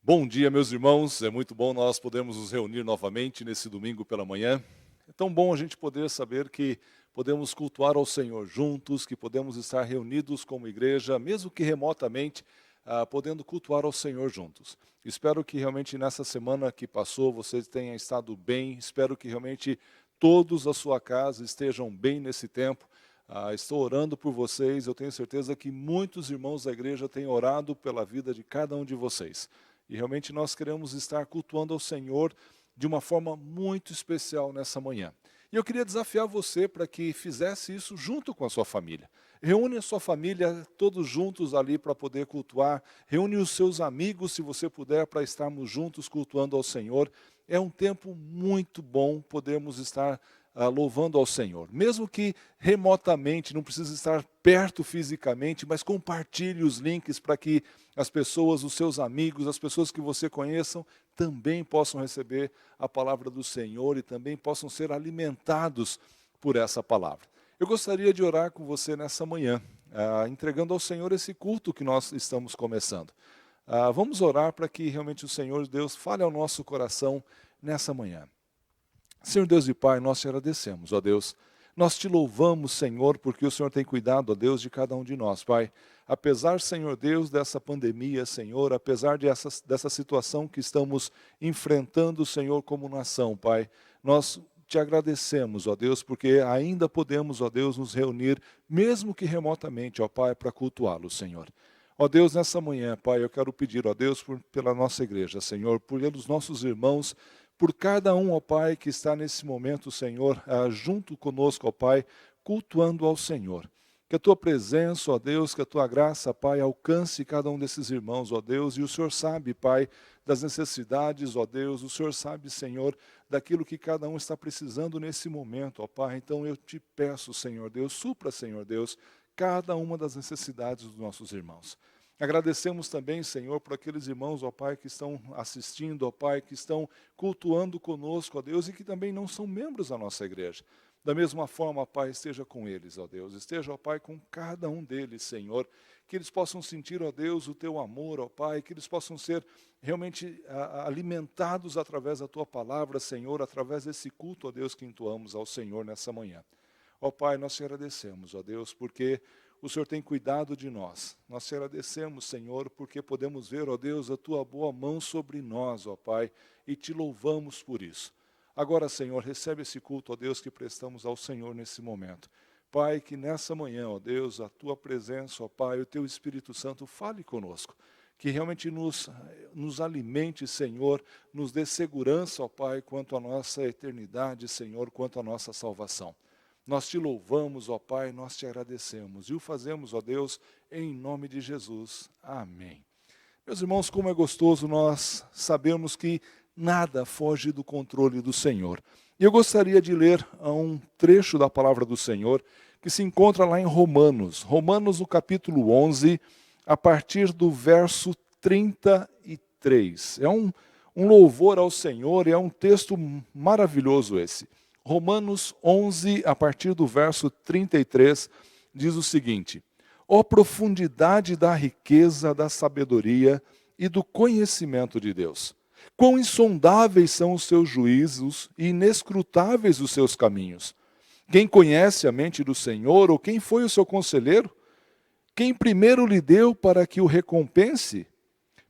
Bom dia, meus irmãos. É muito bom nós podermos nos reunir novamente nesse domingo pela manhã. É tão bom a gente poder saber que podemos cultuar ao Senhor juntos, que podemos estar reunidos como igreja, mesmo que remotamente, podendo cultuar ao Senhor juntos. Espero que realmente nessa semana que passou vocês tenham estado bem. Espero que realmente todos a sua casa estejam bem nesse tempo. Estou orando por vocês. Eu tenho certeza que muitos irmãos da igreja têm orado pela vida de cada um de vocês. E realmente nós queremos estar cultuando ao Senhor de uma forma muito especial nessa manhã. E eu queria desafiar você para que fizesse isso junto com a sua família. Reúne a sua família todos juntos ali para poder cultuar. Reúne os seus amigos, se você puder, para estarmos juntos cultuando ao Senhor. É um tempo muito bom podermos estar louvando ao Senhor. Mesmo que remotamente, não precisa estar perto fisicamente, mas compartilhe os links para que as pessoas, os seus amigos, as pessoas que você conheçam, também possam receber a palavra do Senhor e também possam ser alimentados por essa palavra. Eu gostaria de orar com você nessa manhã, entregando ao Senhor esse culto que nós estamos começando. Vamos orar para que realmente o Senhor Deus fale ao nosso coração nessa manhã. Senhor Deus e Pai, nós te agradecemos, ó Deus. Nós te louvamos, Senhor, porque o Senhor tem cuidado, ó Deus, de cada um de nós, Pai. Apesar, Senhor Deus, dessa pandemia, Senhor, apesar dessa situação que estamos enfrentando, Senhor, como nação, Pai, nós te agradecemos, ó Deus, porque ainda podemos, ó Deus, nos reunir, mesmo que remotamente, ó Pai, para cultuá-lo, Senhor. Ó Deus, nessa manhã, Pai, eu quero pedir, ó Deus, pela nossa igreja, Senhor, pelos nossos irmãos, por cada um, ó Pai, que está nesse momento, Senhor, junto conosco, ó Pai, cultuando ao Senhor. Que a Tua presença, ó Deus, que a Tua graça, Pai, alcance cada um desses irmãos, ó Deus, e o Senhor sabe, Pai, das necessidades, ó Deus, o Senhor sabe, Senhor, daquilo que cada um está precisando nesse momento, ó Pai. Então eu te peço, Senhor Deus, supra, Senhor Deus, cada uma das necessidades dos nossos irmãos. Agradecemos também, Senhor, por aqueles irmãos, ó Pai, que estão assistindo, ó Pai, que estão cultuando conosco, ó Deus, e que também não são membros da nossa igreja. Da mesma forma, Pai, esteja com eles, ó Deus. Esteja, ó Pai, com cada um deles, Senhor. Que eles possam sentir, ó Deus, o Teu amor, ó Pai. Que eles possam ser realmente alimentados através da Tua palavra, Senhor, através desse culto, ó Deus, que entoamos ao Senhor nessa manhã. Ó Pai, nós te agradecemos, ó Deus, porque o Senhor tem cuidado de nós. Nós te agradecemos, Senhor, porque podemos ver, ó Deus, a Tua boa mão sobre nós, ó Pai, e te louvamos por isso. Agora, Senhor, recebe esse culto, ó Deus, que prestamos ao Senhor nesse momento. Pai, que nessa manhã, ó Deus, a Tua presença, ó Pai, o Teu Espírito Santo fale conosco. Que realmente nos alimente, Senhor, nos dê segurança, ó Pai, quanto à nossa eternidade, Senhor, quanto à nossa salvação. Nós te louvamos, ó Pai, nós te agradecemos. E o fazemos, ó Deus, em nome de Jesus. Amém. Meus irmãos, como é gostoso nós sabermos que nada foge do controle do Senhor. E eu gostaria de ler um trecho da palavra do Senhor, que se encontra lá em Romanos. Romanos, no capítulo 11, a partir do verso 33. É um louvor ao Senhor e é um texto maravilhoso esse. Romanos 11, a partir do verso 33, diz o seguinte: ó profundidade da riqueza, da sabedoria e do conhecimento de Deus! Quão insondáveis são os seus juízos e inescrutáveis os seus caminhos! Quem conhece a mente do Senhor, ou quem foi o seu conselheiro? Quem primeiro lhe deu para que o recompense?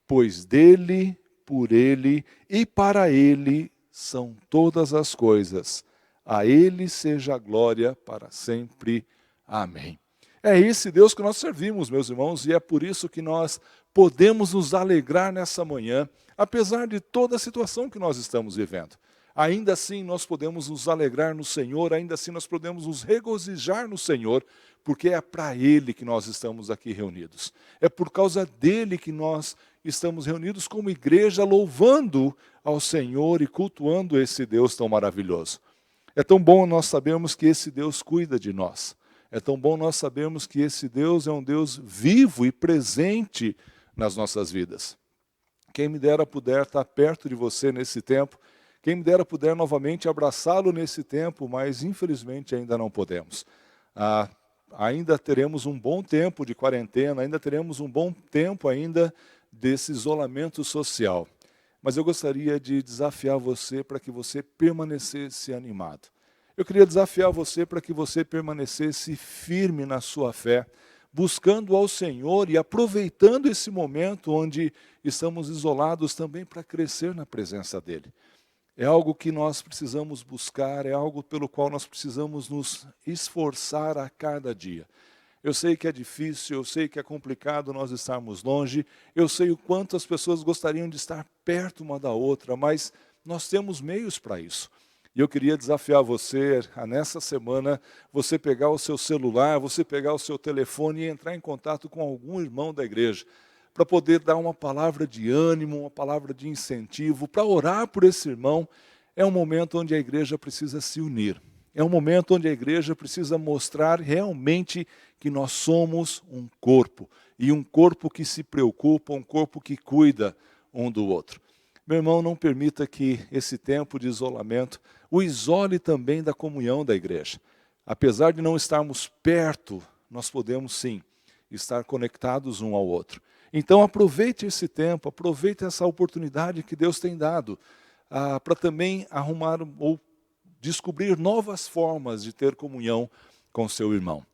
Pois dele, por ele e para ele são todas as coisas. A Ele seja a glória para sempre. Amém. É esse Deus que nós servimos, meus irmãos, e é por isso que nós podemos nos alegrar nessa manhã, apesar de toda a situação que nós estamos vivendo. Ainda assim nós podemos nos alegrar no Senhor, ainda assim nós podemos nos regozijar no Senhor, porque é para Ele que nós estamos aqui reunidos. É por causa dEle que nós estamos reunidos como igreja, louvando ao Senhor e cultuando esse Deus tão maravilhoso. É tão bom nós sabermos que esse Deus cuida de nós. É tão bom nós sabermos que esse Deus é um Deus vivo e presente nas nossas vidas. Quem me dera puder estar perto de você nesse tempo, quem me dera puder novamente abraçá-lo nesse tempo, mas infelizmente ainda não podemos. Ainda teremos um bom tempo de quarentena, ainda teremos um bom tempo ainda desse isolamento social. Mas eu gostaria de desafiar você para que você permanecesse animado. Eu queria desafiar você para que você permanecesse firme na sua fé, buscando ao Senhor e aproveitando esse momento onde estamos isolados também para crescer na presença dEle. É algo que nós precisamos buscar, é algo pelo qual nós precisamos nos esforçar a cada dia. Eu sei que é difícil, eu sei que é complicado nós estarmos longe, eu sei o quanto as pessoas gostariam de estar perto uma da outra, mas nós temos meios para isso. E eu queria desafiar você, nessa semana, você pegar o seu celular, você pegar o seu telefone e entrar em contato com algum irmão da igreja, para poder dar uma palavra de ânimo, uma palavra de incentivo, para orar por esse irmão. É um momento onde a igreja precisa se unir. É um momento onde a igreja precisa mostrar realmente que nós somos um corpo, e um corpo que se preocupa, um corpo que cuida um do outro. Meu irmão, não permita que esse tempo de isolamento o isole também da comunhão da igreja. Apesar de não estarmos perto, nós podemos sim estar conectados um ao outro. Então aproveite esse tempo, aproveite essa oportunidade que Deus tem dado para também arrumar ou descobrir novas formas de ter comunhão com seu irmão.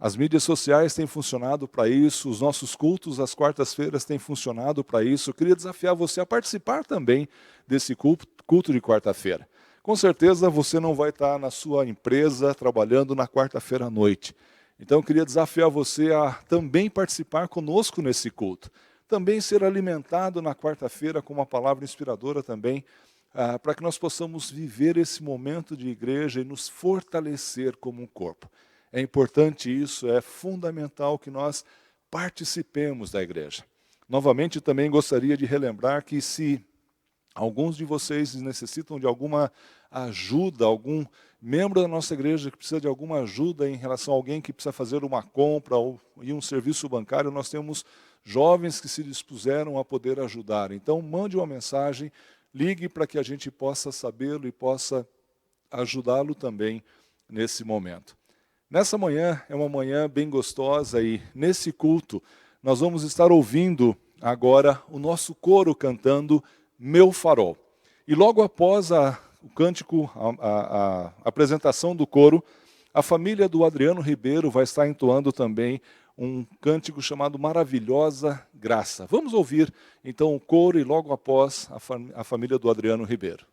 As mídias sociais têm funcionado para isso, os nossos cultos às quartas-feiras têm funcionado para isso. Eu queria desafiar você a participar também desse culto de quarta-feira. Com certeza você não vai estar na sua empresa trabalhando na quarta-feira à noite. Então eu queria desafiar você a também participar conosco nesse culto. Também ser alimentado na quarta-feira com uma palavra inspiradora também, para que nós possamos viver esse momento de igreja e nos fortalecer como um corpo. É importante isso, é fundamental que nós participemos da igreja. Novamente, também gostaria de relembrar que se alguns de vocês necessitam de alguma ajuda, algum membro da nossa igreja que precisa de alguma ajuda em relação a alguém que precisa fazer uma compra ou ir um serviço bancário, nós temos jovens que se dispuseram a poder ajudar. Então, mande uma mensagem, ligue para que a gente possa sabê-lo e possa ajudá-lo também nesse momento. Nessa manhã, é uma manhã bem gostosa e nesse culto nós vamos estar ouvindo agora o nosso coro cantando Meu Farol. E logo após o cântico, a apresentação do coro, a família do Adriano Ribeiro vai estar entoando também um cântico chamado Maravilhosa Graça. Vamos ouvir então o coro e logo após a família do Adriano Ribeiro.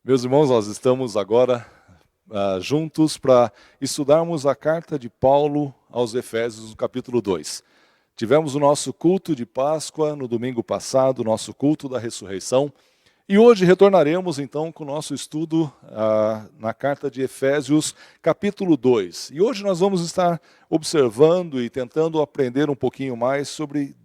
Meus irmãos, nós estamos agora juntos para estudarmos a carta de Paulo aos Efésios, no capítulo 2. Tivemos o nosso culto de Páscoa no domingo passado, o nosso culto da ressurreição, e hoje retornaremos então com o nosso estudo na carta de Efésios, capítulo 2. E hoje nós vamos estar observando e tentando aprender um pouquinho mais sobre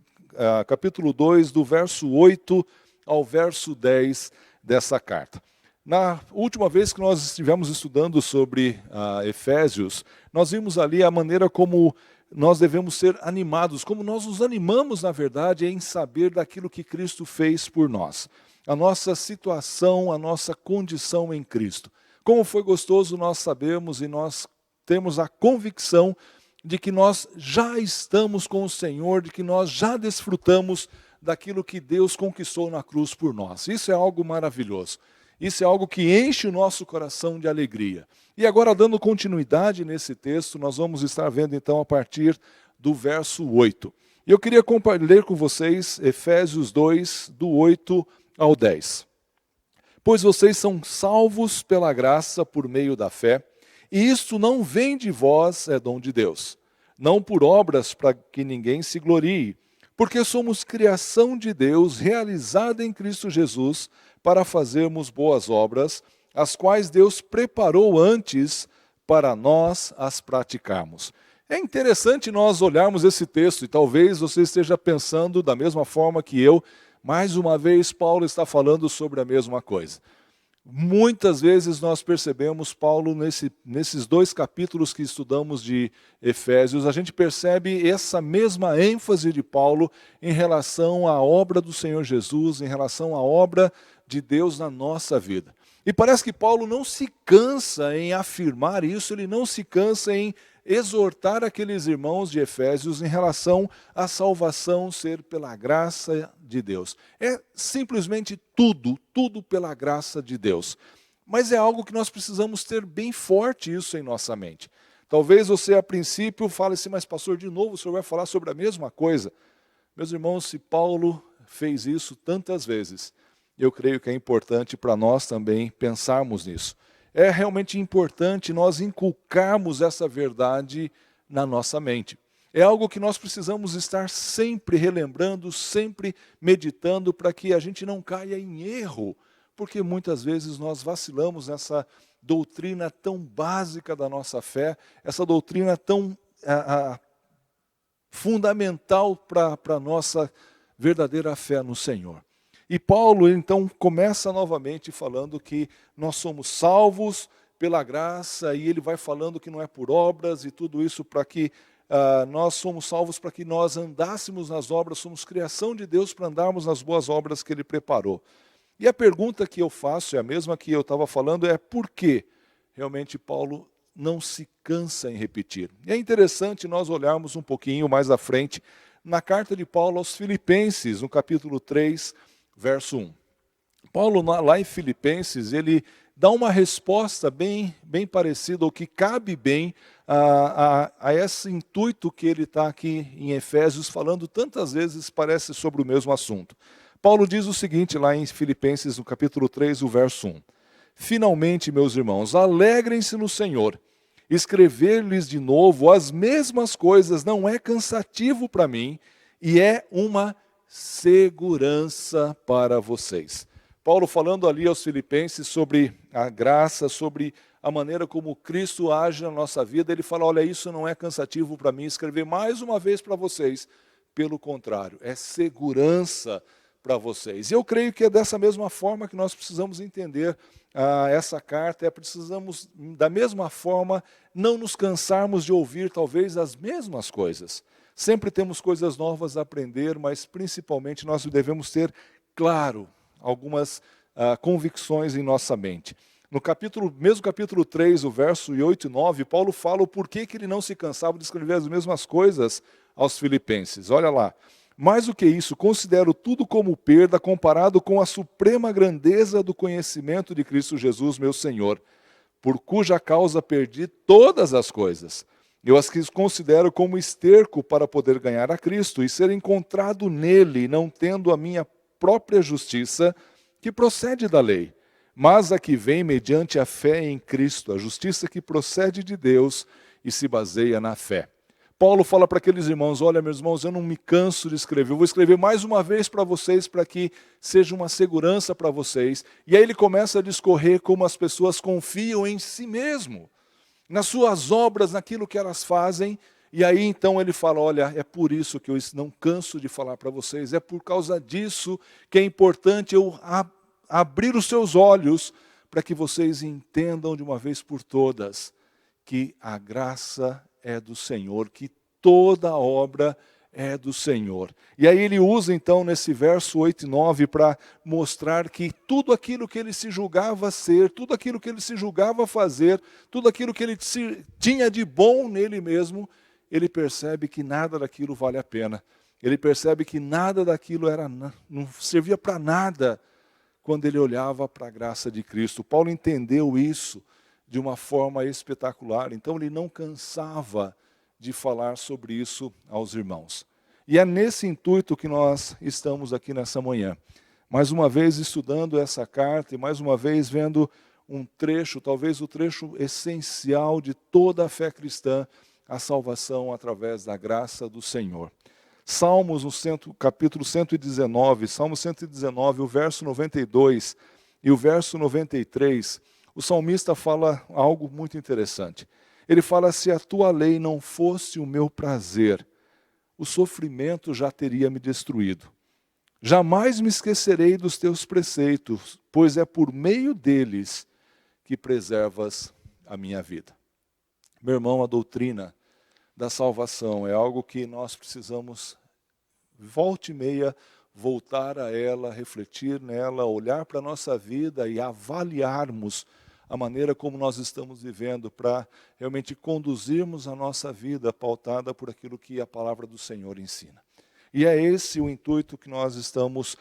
capítulo 2, do verso 8 ao verso 10 dessa carta. Na última vez que nós estivemos estudando sobre Efésios, nós vimos ali a maneira como nós devemos ser animados, como nós nos animamos, na verdade, em saber daquilo que Cristo fez por nós. A nossa situação, a nossa condição em Cristo. Como foi gostoso nós sabermos e nós temos a convicção de que nós já estamos com o Senhor, de que nós já desfrutamos daquilo que Deus conquistou na cruz por nós. Isso é algo maravilhoso. Isso é algo que enche o nosso coração de alegria. E agora, dando continuidade nesse texto, nós vamos estar vendo então a partir do verso 8. E eu queria ler com vocês Efésios 2, do 8 ao 10. Pois vocês são salvos pela graça por meio da fé, e isto não vem de vós, é dom de Deus. Não por obras para que ninguém se glorie, porque somos criação de Deus, realizada em Cristo Jesus, para fazermos boas obras, as quais Deus preparou antes para nós as praticarmos. É interessante nós olharmos esse texto, e talvez você esteja pensando da mesma forma que eu, mais uma vez Paulo está falando sobre a mesma coisa. Muitas vezes nós percebemos Paulo nesses dois capítulos que estudamos de Efésios, a gente percebe essa mesma ênfase de Paulo em relação à obra do Senhor Jesus, em relação à obra de Deus na nossa vida. E parece que Paulo não se cansa em afirmar isso, ele não se cansa em exortar aqueles irmãos de Efésios em relação à salvação ser pela graça de Deus. É simplesmente tudo pela graça de Deus. Mas é algo que nós precisamos ter bem forte isso em nossa mente. Talvez você a princípio fale assim, mas pastor, de novo o senhor vai falar sobre a mesma coisa. Meus irmãos, se Paulo fez isso tantas vezes, eu creio que é importante para nós também pensarmos nisso. É realmente importante nós inculcarmos essa verdade na nossa mente. É algo que nós precisamos estar sempre relembrando, sempre meditando, para que a gente não caia em erro, porque muitas vezes nós vacilamos nessa doutrina tão básica da nossa fé, essa doutrina tão fundamental para a nossa verdadeira fé no Senhor. E Paulo, então, começa novamente falando que nós somos salvos pela graça, e ele vai falando que não é por obras, e tudo isso para que nós somos salvos para que nós andássemos nas obras, somos criação de Deus para andarmos nas boas obras que ele preparou. E a pergunta que eu faço, é a mesma que eu estava falando, é por que realmente Paulo não se cansa em repetir? E é interessante nós olharmos um pouquinho mais à frente, na carta de Paulo aos Filipenses, no capítulo 3, verso 1. Paulo, lá em Filipenses, ele dá uma resposta bem parecida, ou que cabe bem a esse intuito que ele está aqui em Efésios, falando tantas vezes, parece sobre o mesmo assunto. Paulo diz o seguinte lá em Filipenses, no capítulo 3, o verso 1. Finalmente, meus irmãos, alegrem-se no Senhor. Escrever-lhes de novo as mesmas coisas não é cansativo para mim, e é uma segurança para vocês. Paulo falando ali aos Filipenses sobre a graça, sobre a maneira como Cristo age na nossa vida, ele fala, olha, isso não é cansativo para mim escrever mais uma vez para vocês, pelo contrário, é segurança para vocês. E eu creio que é dessa mesma forma que nós precisamos entender essa carta, precisamos da mesma forma não nos cansarmos de ouvir talvez as mesmas coisas. Sempre temos coisas novas a aprender, mas principalmente nós devemos ter, claro, algumas convicções em nossa mente. No mesmo capítulo 3, o verso 8 e 9, Paulo fala o porquê que ele não se cansava de escrever as mesmas coisas aos Filipenses. Olha lá. Mais do que isso, considero tudo como perda comparado com a suprema grandeza do conhecimento de Cristo Jesus, meu Senhor, por cuja causa perdi todas as coisas. Eu as considero como esterco para poder ganhar a Cristo e ser encontrado nele, não tendo a minha própria justiça, que procede da lei, mas a que vem mediante a fé em Cristo, a justiça que procede de Deus e se baseia na fé. Paulo fala para aqueles irmãos, olha meus irmãos, eu não me canso de escrever, eu vou escrever mais uma vez para vocês, para que seja uma segurança para vocês. E aí ele começa a discorrer como as pessoas confiam em si mesmo, nas suas obras, naquilo que elas fazem. E aí então ele fala, olha, é por isso que eu não canso de falar para vocês, é por causa disso que é importante eu abrir os seus olhos, para que vocês entendam de uma vez por todas, que a graça é do Senhor, que toda obra é do Senhor. E aí ele usa então nesse verso 8 e 9 para mostrar que tudo aquilo que ele se julgava ser, tudo aquilo que ele se julgava fazer, tudo aquilo que ele tinha de bom nele mesmo, ele percebe que nada daquilo vale a pena. Ele percebe que nada daquilo não servia para nada quando ele olhava para a graça de Cristo. Paulo entendeu isso de uma forma espetacular, então ele não cansava de falar sobre isso aos irmãos. E é nesse intuito que nós estamos aqui nessa manhã. Mais uma vez estudando essa carta e mais uma vez vendo um trecho, talvez o trecho essencial de toda a fé cristã, a salvação através da graça do Senhor. Salmos, no capítulo 119, Salmo 119, o verso 92 e o verso 93, o salmista fala algo muito interessante. Ele fala, se a tua lei não fosse o meu prazer, o sofrimento já teria me destruído. Jamais me esquecerei dos teus preceitos, pois é por meio deles que preservas a minha vida. Meu irmão, a doutrina da salvação é algo que nós precisamos, volta e meia, voltar a ela, refletir nela, olhar para a nossa vida e avaliarmos a maneira como nós estamos vivendo, para realmente conduzirmos a nossa vida pautada por aquilo que a palavra do Senhor ensina. E é esse o intuito que nós estamos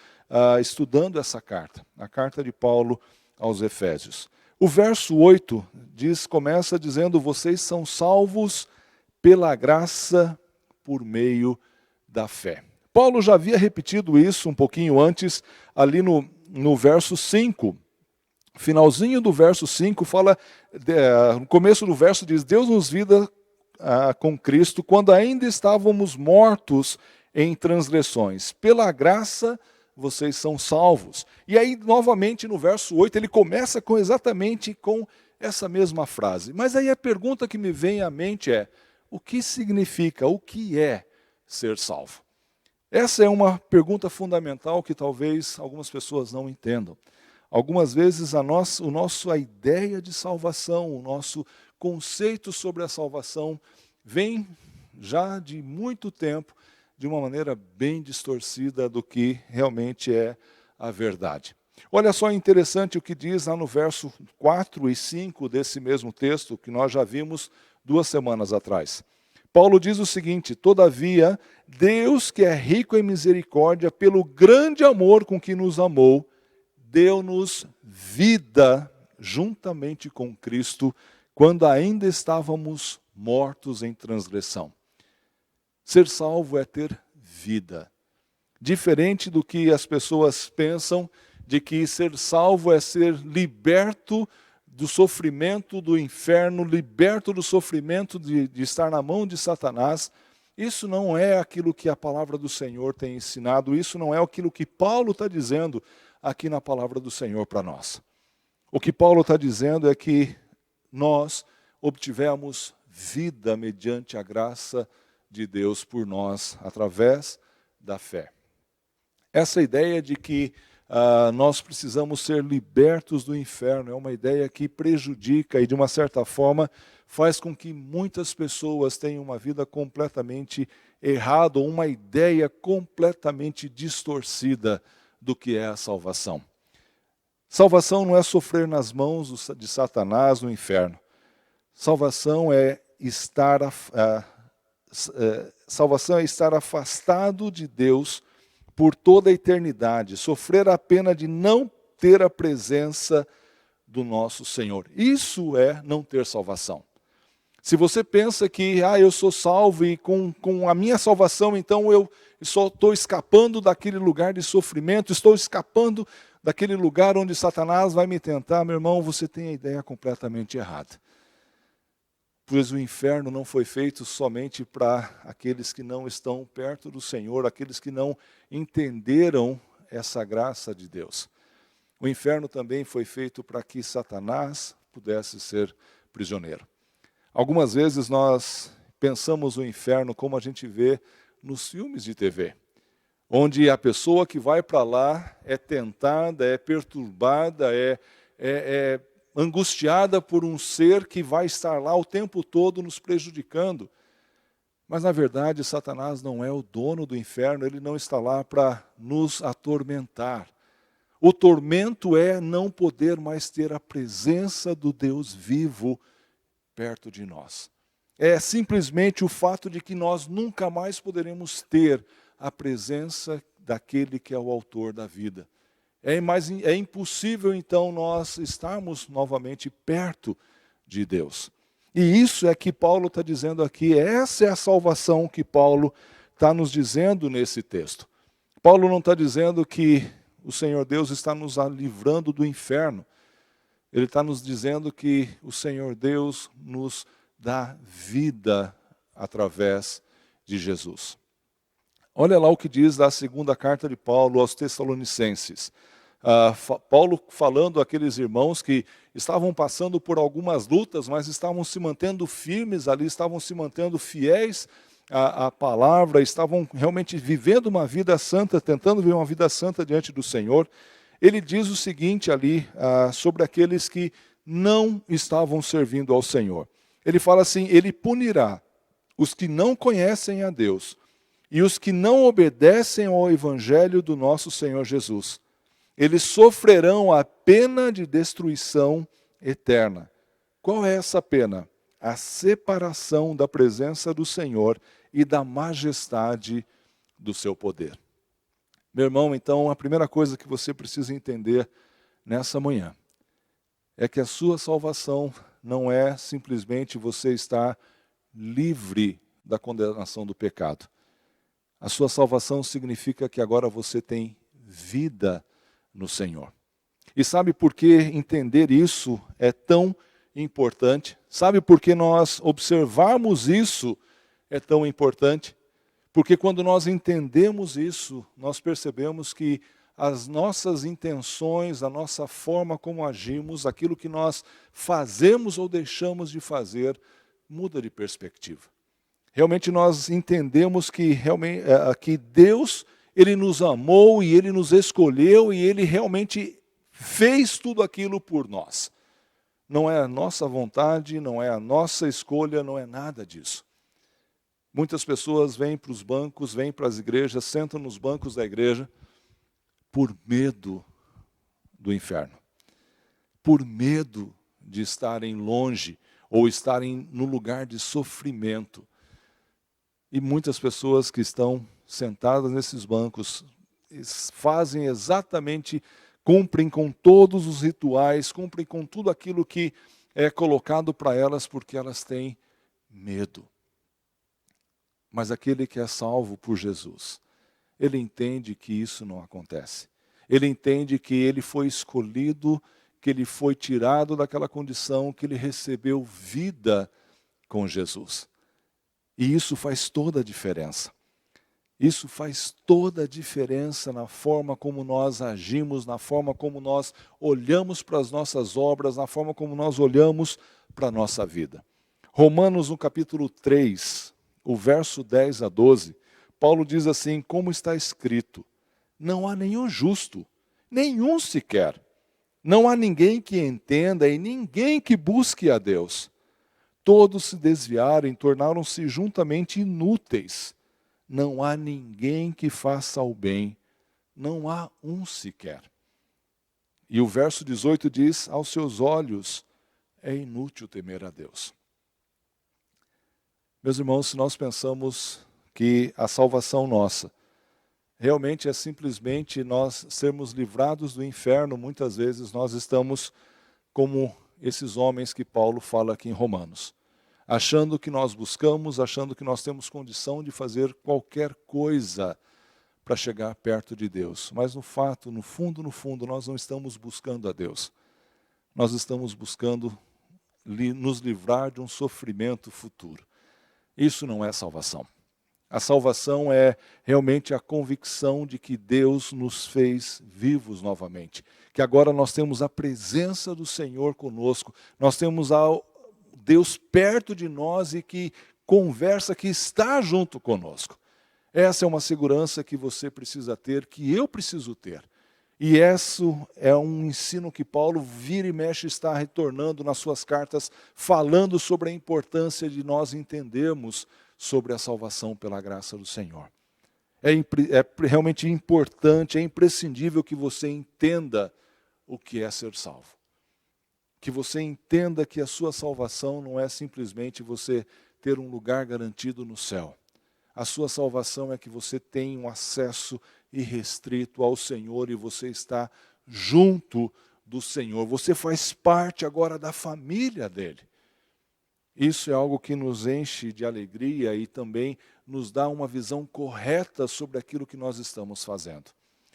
estudando essa carta, a carta de Paulo aos Efésios. O verso 8 começa dizendo, vocês são salvos pela graça por meio da fé. Paulo já havia repetido isso um pouquinho antes, ali no verso 5. Finalzinho do verso 5 fala, no começo do verso diz, Deus nos vida com Cristo quando ainda estávamos mortos em transgressões. Pela graça vocês são salvos. E aí novamente no verso 8 ele começa exatamente com essa mesma frase. Mas aí a pergunta que me vem à mente é, o que significa, o que é ser salvo? Essa é uma pergunta fundamental que talvez algumas pessoas não entendam. Algumas vezes a ideia de salvação, o nosso conceito sobre a salvação vem já de muito tempo de uma maneira bem distorcida do que realmente é a verdade. Olha só interessante o que diz lá no verso 4 e 5 desse mesmo texto que nós já vimos 2 semanas atrás. Paulo diz o seguinte, todavia, Deus que é rico em misericórdia, pelo grande amor com que nos amou, deu-nos vida juntamente com Cristo, quando ainda estávamos mortos em transgressão. Ser salvo é ter vida. Diferente do que as pessoas pensam, de que ser salvo é ser liberto do sofrimento do inferno, liberto do sofrimento de estar na mão de Satanás. Isso não é aquilo que a palavra do Senhor tem ensinado, isso não é aquilo que Paulo está dizendo aqui na palavra do Senhor para nós. O que Paulo está dizendo é que nós obtivemos vida mediante a graça de Deus por nós, através da fé. Essa ideia de que nós precisamos ser libertos do inferno é uma ideia que prejudica e de uma certa forma faz com que muitas pessoas tenham uma vida completamente errada, ou uma ideia completamente distorcida do que é a salvação. Salvação não é sofrer nas mãos de Satanás no inferno. Salvação é estar afastado de Deus por toda a eternidade, sofrer a pena de não ter a presença do nosso Senhor. Isso é não ter salvação. Se você pensa que eu sou salvo e com a minha salvação, então eu só estou escapando daquele lugar de sofrimento, estou escapando daquele lugar onde Satanás vai me tentar, meu irmão, você tem a ideia completamente errada. Pois o inferno não foi feito somente para aqueles que não estão perto do Senhor, aqueles que não entenderam essa graça de Deus. O inferno também foi feito para que Satanás pudesse ser prisioneiro. Algumas vezes nós pensamos o inferno como a gente vê nos filmes de TV, onde a pessoa que vai para lá é tentada, é perturbada, é angustiada por um ser que vai estar lá o tempo todo nos prejudicando. Mas, na verdade, Satanás não é o dono do inferno, ele não está lá para nos atormentar. O tormento é não poder mais ter a presença do Deus vivo perto de nós. É simplesmente o fato de que nós nunca mais poderemos ter a presença daquele que é o autor da vida. É impossível, então, nós estarmos novamente perto de Deus. E isso é que Paulo está dizendo aqui, essa é a salvação que Paulo está nos dizendo nesse texto. Paulo não está dizendo que o Senhor Deus está nos livrando do inferno. Ele está nos dizendo que o Senhor Deus nos dá vida através de Jesus. Olha lá o que diz da segunda carta de Paulo aos Tessalonicenses. Paulo falando àqueles irmãos que estavam passando por algumas lutas, mas estavam se mantendo firmes ali, estavam se mantendo fiéis à palavra, estavam realmente vivendo uma vida santa, tentando viver uma vida santa diante do Senhor. Ele diz o seguinte ali sobre aqueles que não estavam servindo ao Senhor. Ele fala assim, ele punirá os que não conhecem a Deus e os que não obedecem ao evangelho do nosso Senhor Jesus. Eles sofrerão a pena de destruição eterna. Qual é essa pena? A separação da presença do Senhor e da majestade do seu poder. Meu irmão, então, a primeira coisa que você precisa entender nessa manhã é que a sua salvação não é simplesmente você estar livre da condenação do pecado. A sua salvação significa que agora você tem vida no Senhor. E sabe por que entender isso é tão importante? Sabe por que nós observarmos isso é tão importante? Porque quando nós entendemos isso, nós percebemos que as nossas intenções, a nossa forma como agimos, aquilo que nós fazemos ou deixamos de fazer, muda de perspectiva. Realmente nós entendemos que, que Deus, Ele nos amou e Ele nos escolheu e Ele realmente fez tudo aquilo por nós. Não é a nossa vontade, não é a nossa escolha, não é nada disso. Muitas pessoas vêm para os bancos, vêm para as igrejas, sentam nos bancos da igreja por medo do inferno. Por medo de estarem longe ou estarem no lugar de sofrimento. E muitas pessoas que estão sentadas nesses bancos fazem exatamente, cumprem com todos os rituais, cumprem com tudo aquilo que é colocado para elas porque elas têm medo. Mas aquele que é salvo por Jesus, ele entende que isso não acontece. Ele entende que ele foi escolhido, que ele foi tirado daquela condição, que ele recebeu vida com Jesus. E isso faz toda a diferença. Isso faz toda a diferença na forma como nós agimos, na forma como nós olhamos para as nossas obras, na forma como nós olhamos para a nossa vida. Romanos, no capítulo 3, o verso 10 a 12, Paulo diz assim, como está escrito, não há nenhum justo, nenhum sequer. Não há ninguém que entenda e ninguém que busque a Deus. Todos se desviaram e tornaram-se juntamente inúteis. Não há ninguém que faça o bem, não há um sequer. E o verso 18 diz, aos seus olhos é inútil temer a Deus. Meus irmãos, se nós pensamos que a salvação nossa realmente é simplesmente nós sermos livrados do inferno, muitas vezes nós estamos como esses homens que Paulo fala aqui em Romanos. Achando que nós buscamos, achando que nós temos condição de fazer qualquer coisa para chegar perto de Deus. Mas no fato, no fundo, nós não estamos buscando a Deus. Nós estamos buscando nos livrar de um sofrimento futuro. Isso não é salvação. A salvação é realmente a convicção de que Deus nos fez vivos novamente. Que agora nós temos a presença do Senhor conosco. Nós temos Deus perto de nós e que conversa, que está junto conosco. Essa é uma segurança que você precisa ter, que eu preciso ter. E isso é um ensino que Paulo vira e mexe está retornando nas suas cartas, falando sobre a importância de nós entendermos sobre a salvação pela graça do Senhor. É realmente importante, é imprescindível que você entenda o que é ser salvo. Que você entenda que a sua salvação não é simplesmente você ter um lugar garantido no céu. A sua salvação é que você tem um acesso irrestrito ao Senhor e você está junto do Senhor. Você faz parte agora da família dele. Isso é algo que nos enche de alegria e também nos dá uma visão correta sobre aquilo que nós estamos fazendo.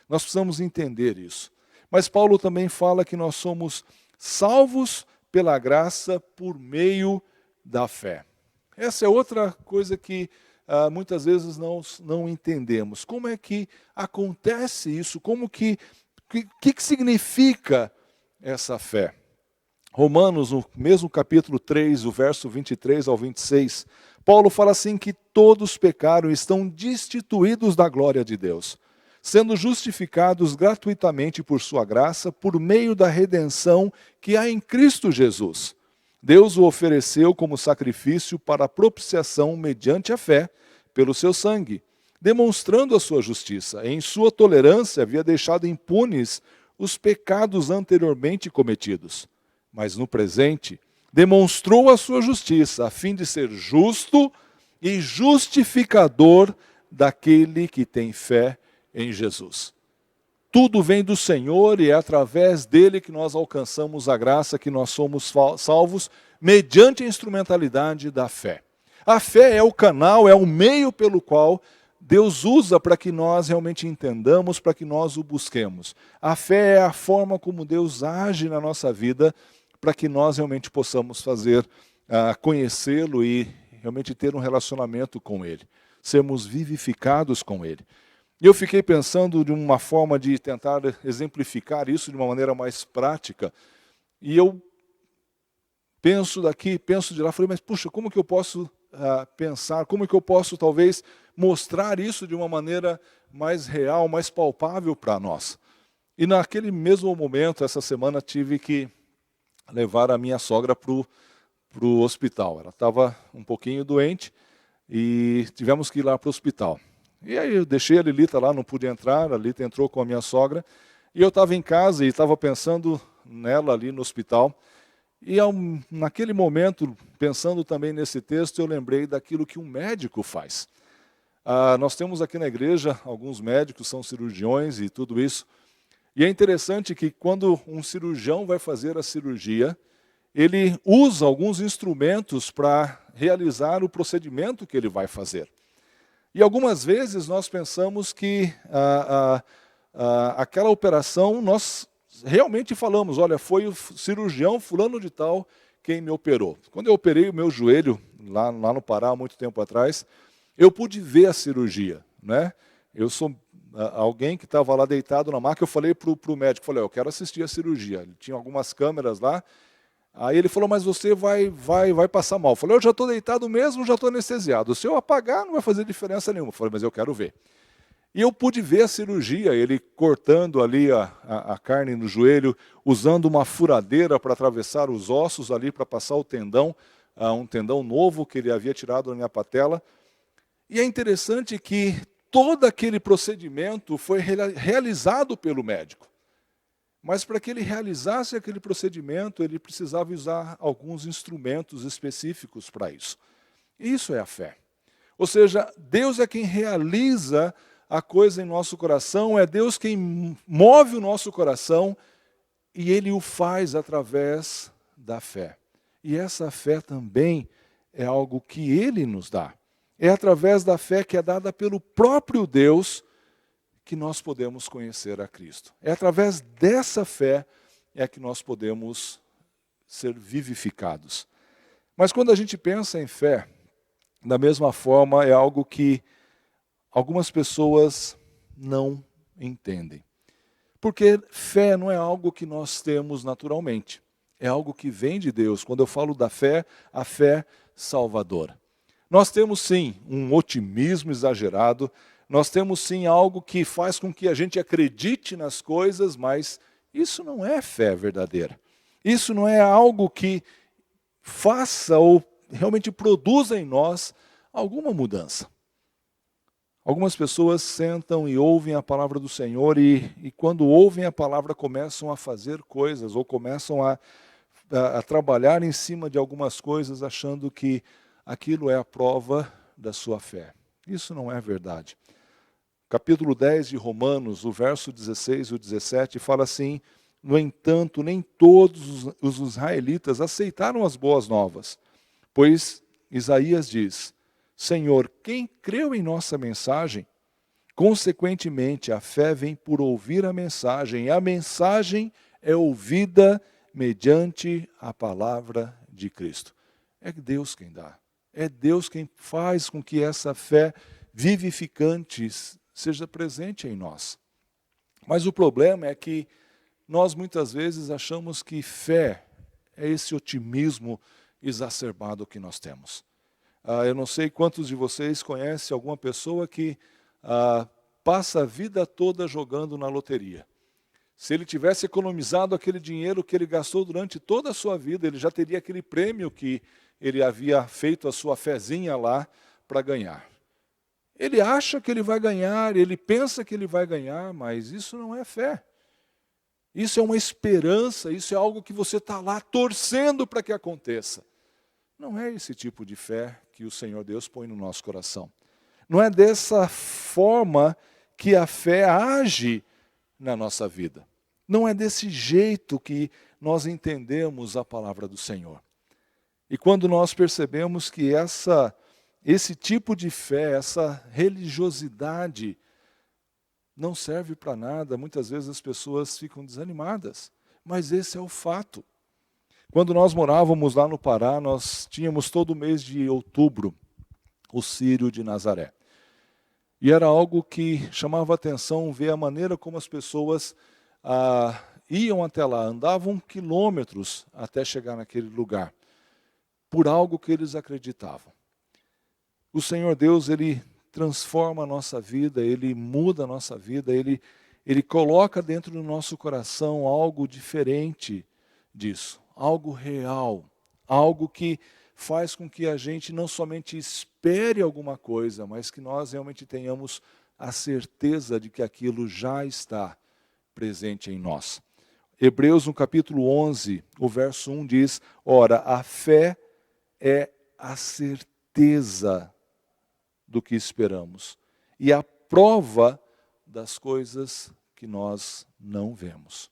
Nós precisamos entender isso. Mas Paulo também fala que nós somos salvos pela graça por meio da fé. Essa é outra coisa que muitas vezes não entendemos. Como é que acontece isso? O que significa essa fé? Romanos, no mesmo capítulo 3, o verso 23 ao 26, Paulo fala assim que todos pecaram e estão destituídos da glória de Deus, sendo justificados gratuitamente por sua graça, por meio da redenção que há em Cristo Jesus. Deus o ofereceu como sacrifício para a propiciação mediante a fé, pelo seu sangue, demonstrando a sua justiça. Em sua tolerância havia deixado impunes os pecados anteriormente cometidos. Mas no presente, demonstrou a sua justiça, a fim de ser justo e justificador daquele que tem fé em Jesus. Tudo vem do Senhor e é através dele que nós alcançamos a graça, que nós somos salvos, mediante a instrumentalidade da fé. A fé é o canal, é o meio pelo qual Deus usa para que nós realmente entendamos, para que nós o busquemos. A fé é a forma como Deus age na nossa vida, para que nós realmente possamos conhecê-lo e realmente ter um relacionamento com ele. Sermos vivificados com ele. E eu fiquei pensando de uma forma de tentar exemplificar isso de uma maneira mais prática. E eu penso daqui, penso de lá, falei, mas puxa, como que eu posso pensar, como que eu posso talvez mostrar isso de uma maneira mais real, mais palpável para nós? E naquele mesmo momento, essa semana, tive que levar a minha sogra para o hospital. Ela estava um pouquinho doente e tivemos que ir lá para o hospital. E aí eu deixei a Lilita lá, não pude entrar, a Lilita entrou com a minha sogra, e eu estava em casa e estava pensando nela ali no hospital, e naquele momento, pensando também nesse texto, eu lembrei daquilo que um médico faz. Nós temos aqui na igreja alguns médicos, são cirurgiões e tudo isso, e é interessante que quando um cirurgião vai fazer a cirurgia, ele usa alguns instrumentos para realizar o procedimento que ele vai fazer. E algumas vezes nós pensamos que aquela operação, nós realmente falamos, olha, foi o cirurgião fulano de tal quem me operou. Quando eu operei o meu joelho, lá no Pará, há muito tempo atrás, eu pude ver a cirurgia, né? Eu sou alguém que estava lá deitado na maca, eu falei para o médico, falei, eu quero assistir a cirurgia. Ele tinha algumas câmeras lá, aí ele falou, mas você vai passar mal. Eu falei, eu já estou deitado mesmo, já estou anestesiado. Se eu apagar, não vai fazer diferença nenhuma. Eu falei, mas eu quero ver. E eu pude ver a cirurgia, ele cortando ali a carne no joelho, usando uma furadeira para atravessar os ossos ali, para passar o tendão, um tendão novo que ele havia tirado da minha patela. E é interessante que todo aquele procedimento foi realizado pelo médico. Mas para que ele realizasse aquele procedimento, ele precisava usar alguns instrumentos específicos para isso. Isso é a fé. Ou seja, Deus é quem realiza a coisa em nosso coração, é Deus quem move o nosso coração e Ele o faz através da fé. E essa fé também é algo que Ele nos dá. É através da fé que é dada pelo próprio Deus que nós podemos conhecer a Cristo. É através dessa fé que nós podemos ser vivificados. Mas quando a gente pensa em fé, da mesma forma, é algo que algumas pessoas não entendem. Porque fé não é algo que nós temos naturalmente. É algo que vem de Deus. Quando eu falo da fé, a fé salvadora. Nós temos sim um otimismo exagerado, nós temos sim algo que faz com que a gente acredite nas coisas, mas isso não é fé verdadeira. Isso não é algo que faça ou realmente produza em nós alguma mudança. Algumas pessoas sentam e ouvem a palavra do Senhor e quando ouvem a palavra começam a fazer coisas ou começam a trabalhar em cima de algumas coisas achando que aquilo é a prova da sua fé. Isso não é verdade. Capítulo 10 de Romanos, o verso 16 e o 17, fala assim: no entanto, nem todos os israelitas aceitaram as boas novas, pois Isaías diz: Senhor, quem creu em nossa mensagem? Consequentemente, a fé vem por ouvir a mensagem, e a mensagem é ouvida mediante a palavra de Cristo. É Deus quem dá. É Deus quem faz com que essa fé vivificante seja presente em nós. Mas o problema é que nós muitas vezes achamos que fé é esse otimismo exacerbado que nós temos. Eu não sei quantos de vocês conhecem alguma pessoa que passa a vida toda jogando na loteria. Se ele tivesse economizado aquele dinheiro que ele gastou durante toda a sua vida, ele já teria aquele prêmio que ele havia feito a sua fezinha lá para ganhar. Ele acha que ele vai ganhar, ele pensa que ele vai ganhar, mas isso não é fé. Isso é uma esperança, isso é algo que você está lá torcendo para que aconteça. Não é esse tipo de fé que o Senhor Deus põe no nosso coração. Não é dessa forma que a fé age na nossa vida. Não é desse jeito que nós entendemos a palavra do Senhor. E quando nós percebemos que esse tipo de fé, essa religiosidade não serve para nada, muitas vezes as pessoas ficam desanimadas. Mas esse é o fato. Quando nós morávamos lá no Pará, nós tínhamos todo mês de outubro o Círio de Nazaré. E era algo que chamava atenção ver a maneira como as pessoas iam até lá, andavam quilômetros até chegar naquele lugar, por algo que eles acreditavam. O Senhor Deus, Ele transforma a nossa vida, Ele muda a nossa vida, Ele coloca dentro do nosso coração algo diferente disso, algo real, algo que faz com que a gente não somente espere alguma coisa, mas que nós realmente tenhamos a certeza de que aquilo já está presente em nós. Hebreus, no capítulo 11, o verso 1 diz: ora, a fé é a certeza do que esperamos e a prova das coisas que nós não vemos.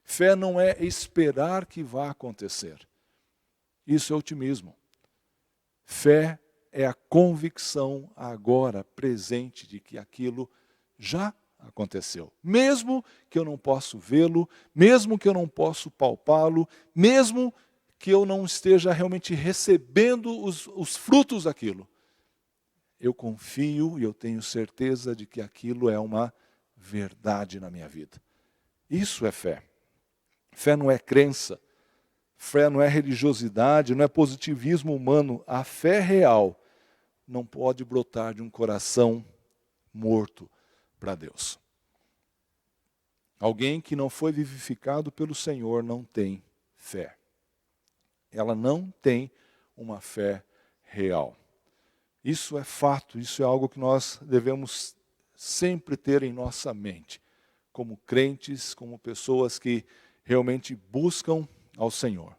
Fé não é esperar que vá acontecer. Isso é otimismo. Fé é a convicção agora presente de que aquilo já aconteceu. Mesmo que eu não possa vê-lo, mesmo que eu não possa palpá-lo, mesmo que eu não esteja realmente recebendo os frutos daquilo. Eu confio e eu tenho certeza de que aquilo é uma verdade na minha vida. Isso é fé. Fé não é crença. Fé não é religiosidade, não é positivismo humano. A fé real não pode brotar de um coração morto para Deus. Alguém que não foi vivificado pelo Senhor não tem fé. Ela não tem uma fé real. Isso é fato, isso é algo que nós devemos sempre ter em nossa mente, como crentes, como pessoas que realmente buscam ao Senhor.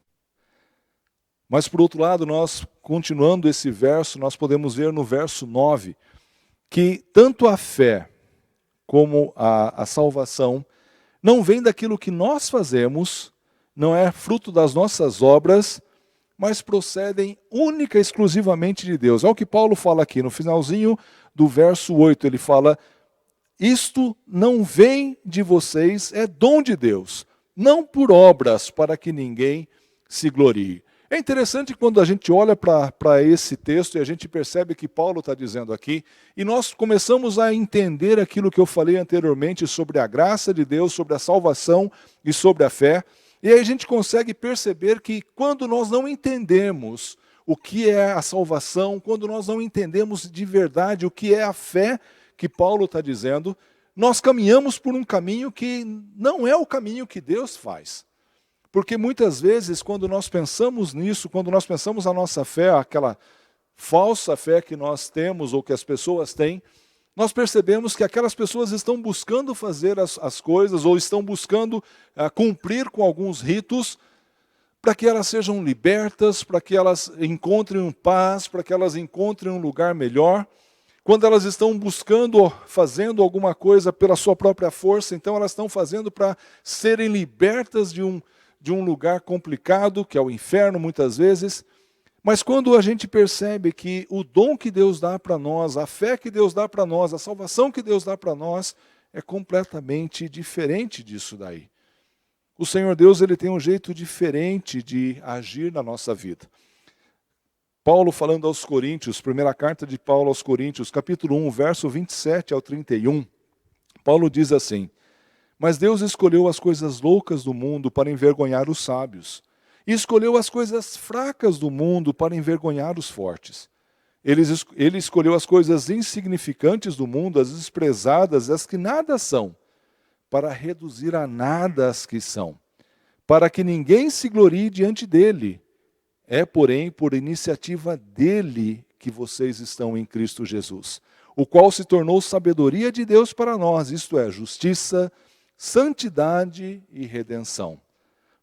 Mas por outro lado, nós, continuando esse verso, nós podemos ver no verso 9, que tanto a fé como a salvação não vem daquilo que nós fazemos, não é fruto das nossas obras, mas procedem única e exclusivamente de Deus. É o que Paulo fala aqui, no finalzinho do verso 8, ele fala: isto não vem de vocês, é dom de Deus, não por obras, para que ninguém se glorie. É interessante quando a gente olha para esse texto e a gente percebe que Paulo está dizendo aqui, e nós começamos a entender aquilo que eu falei anteriormente sobre a graça de Deus, sobre a salvação e sobre a fé, e aí a gente consegue perceber que quando nós não entendemos o que é a salvação, quando nós não entendemos de verdade o que é a fé que Paulo está dizendo, nós caminhamos por um caminho que não é o caminho que Deus faz. Porque muitas vezes, quando nós pensamos nisso, quando nós pensamos a nossa fé, aquela falsa fé que nós temos ou que as pessoas têm, nós percebemos que aquelas pessoas estão buscando fazer as coisas ou estão buscando cumprir com alguns ritos para que elas sejam libertas, para que elas encontrem paz, para que elas encontrem um lugar melhor. Quando elas estão buscando, fazendo alguma coisa pela sua própria força, então elas estão fazendo para serem libertas de um lugar complicado, que é o inferno muitas vezes. Mas quando a gente percebe que o dom que Deus dá para nós, a fé que Deus dá para nós, a salvação que Deus dá para nós, é completamente diferente disso daí. O Senhor Deus, ele tem um jeito diferente de agir na nossa vida. Paulo falando aos Coríntios, primeira carta de Paulo aos Coríntios, capítulo 1, verso 27 ao 31, Paulo diz assim: mas Deus escolheu as coisas loucas do mundo para envergonhar os sábios, e escolheu as coisas fracas do mundo para envergonhar os fortes. Ele escolheu as coisas insignificantes do mundo, as desprezadas, as que nada são, para reduzir a nada as que são, para que ninguém se glorie diante dele. É, porém, por iniciativa dele que vocês estão em Cristo Jesus, o qual se tornou sabedoria de Deus para nós, isto é, justiça, santidade e redenção.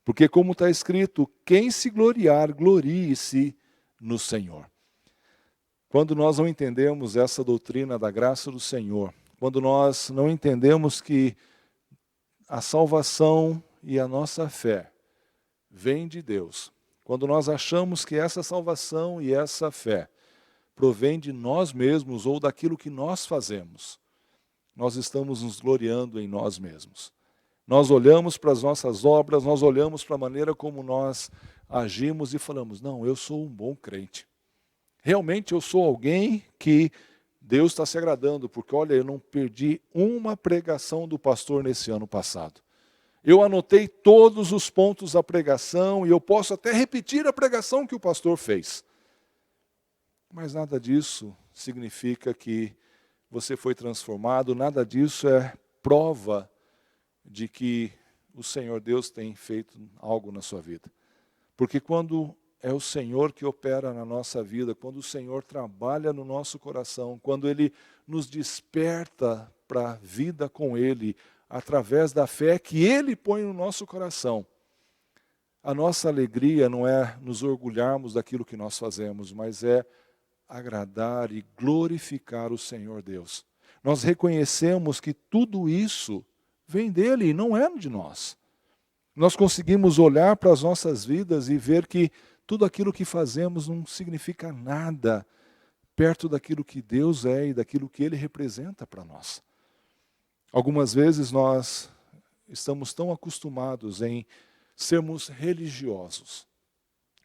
Porque como está escrito, quem se gloriar, glorie-se no Senhor. Quando nós não entendemos essa doutrina da graça do Senhor, quando nós não entendemos que a salvação e a nossa fé vem de Deus, quando nós achamos que essa salvação e essa fé provém de nós mesmos ou daquilo que nós fazemos, nós estamos nos gloriando em nós mesmos. Nós olhamos para as nossas obras, nós olhamos para a maneira como nós agimos e falamos, não, eu sou um bom crente. Realmente eu sou alguém que Deus está se agradando, porque olha, eu não perdi uma pregação do pastor nesse ano passado. Eu anotei todos os pontos da pregação e eu posso até repetir a pregação que o pastor fez. Mas nada disso significa que você foi transformado, nada disso é prova de que o Senhor Deus tem feito algo na sua vida. Porque quando é o Senhor que opera na nossa vida, quando o Senhor trabalha no nosso coração, quando Ele nos desperta para a vida com Ele, através da fé que Ele põe no nosso coração, a nossa alegria não é nos orgulharmos daquilo que nós fazemos, mas é agradar e glorificar o Senhor Deus. Nós reconhecemos que tudo isso vem dele e não é de nós. Nós conseguimos olhar para as nossas vidas e ver que tudo aquilo que fazemos não significa nada perto daquilo que Deus é e daquilo que Ele representa para nós. Algumas vezes nós estamos tão acostumados em sermos religiosos,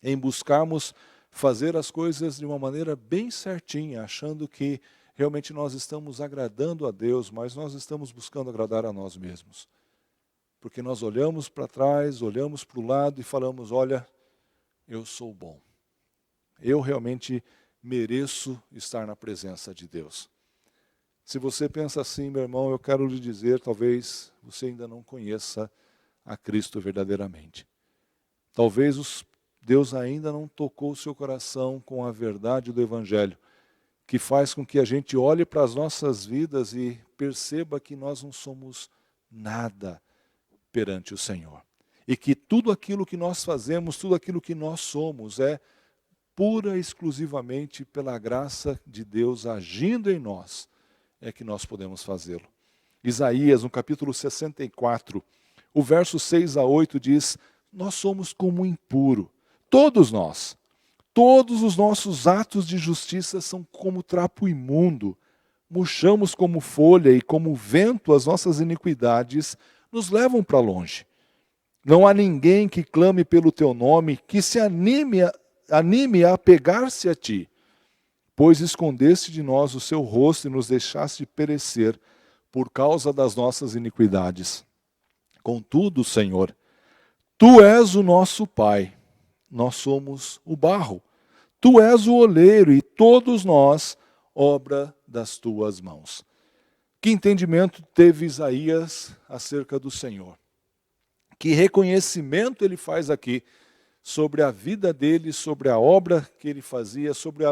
em buscarmos fazer as coisas de uma maneira bem certinha, achando que realmente nós estamos agradando a Deus, mas nós estamos buscando agradar a nós mesmos. Porque nós olhamos para trás, olhamos para o lado e falamos, olha, eu sou bom. Eu realmente mereço estar na presença de Deus. Se você pensa assim, meu irmão, eu quero lhe dizer, talvez você ainda não conheça a Cristo verdadeiramente. Talvez Deus ainda não tocou o seu coração com a verdade do Evangelho, que faz com que a gente olhe para as nossas vidas e perceba que nós não somos nada perante o Senhor. E que tudo aquilo que nós fazemos, tudo aquilo que nós somos é pura e exclusivamente pela graça de Deus agindo em nós, é que nós podemos fazê-lo. Isaías, no capítulo 64, o verso 6 a 8 diz, nós somos como impuro, todos nós. Todos os nossos atos de justiça são como trapo imundo. murchamos como folha e como vento as nossas iniquidades nos levam para longe. Não há ninguém que clame pelo teu nome, que se anime a apegar-se a ti, pois escondeste de nós o seu rosto e nos deixaste perecer por causa das nossas iniquidades. Contudo, Senhor, tu és o nosso Pai, nós somos o barro. Tu és o oleiro e todos nós, obra das tuas mãos. Que entendimento teve Isaías acerca do Senhor? Que reconhecimento ele faz aqui sobre a vida dele, sobre a obra que ele fazia, sobre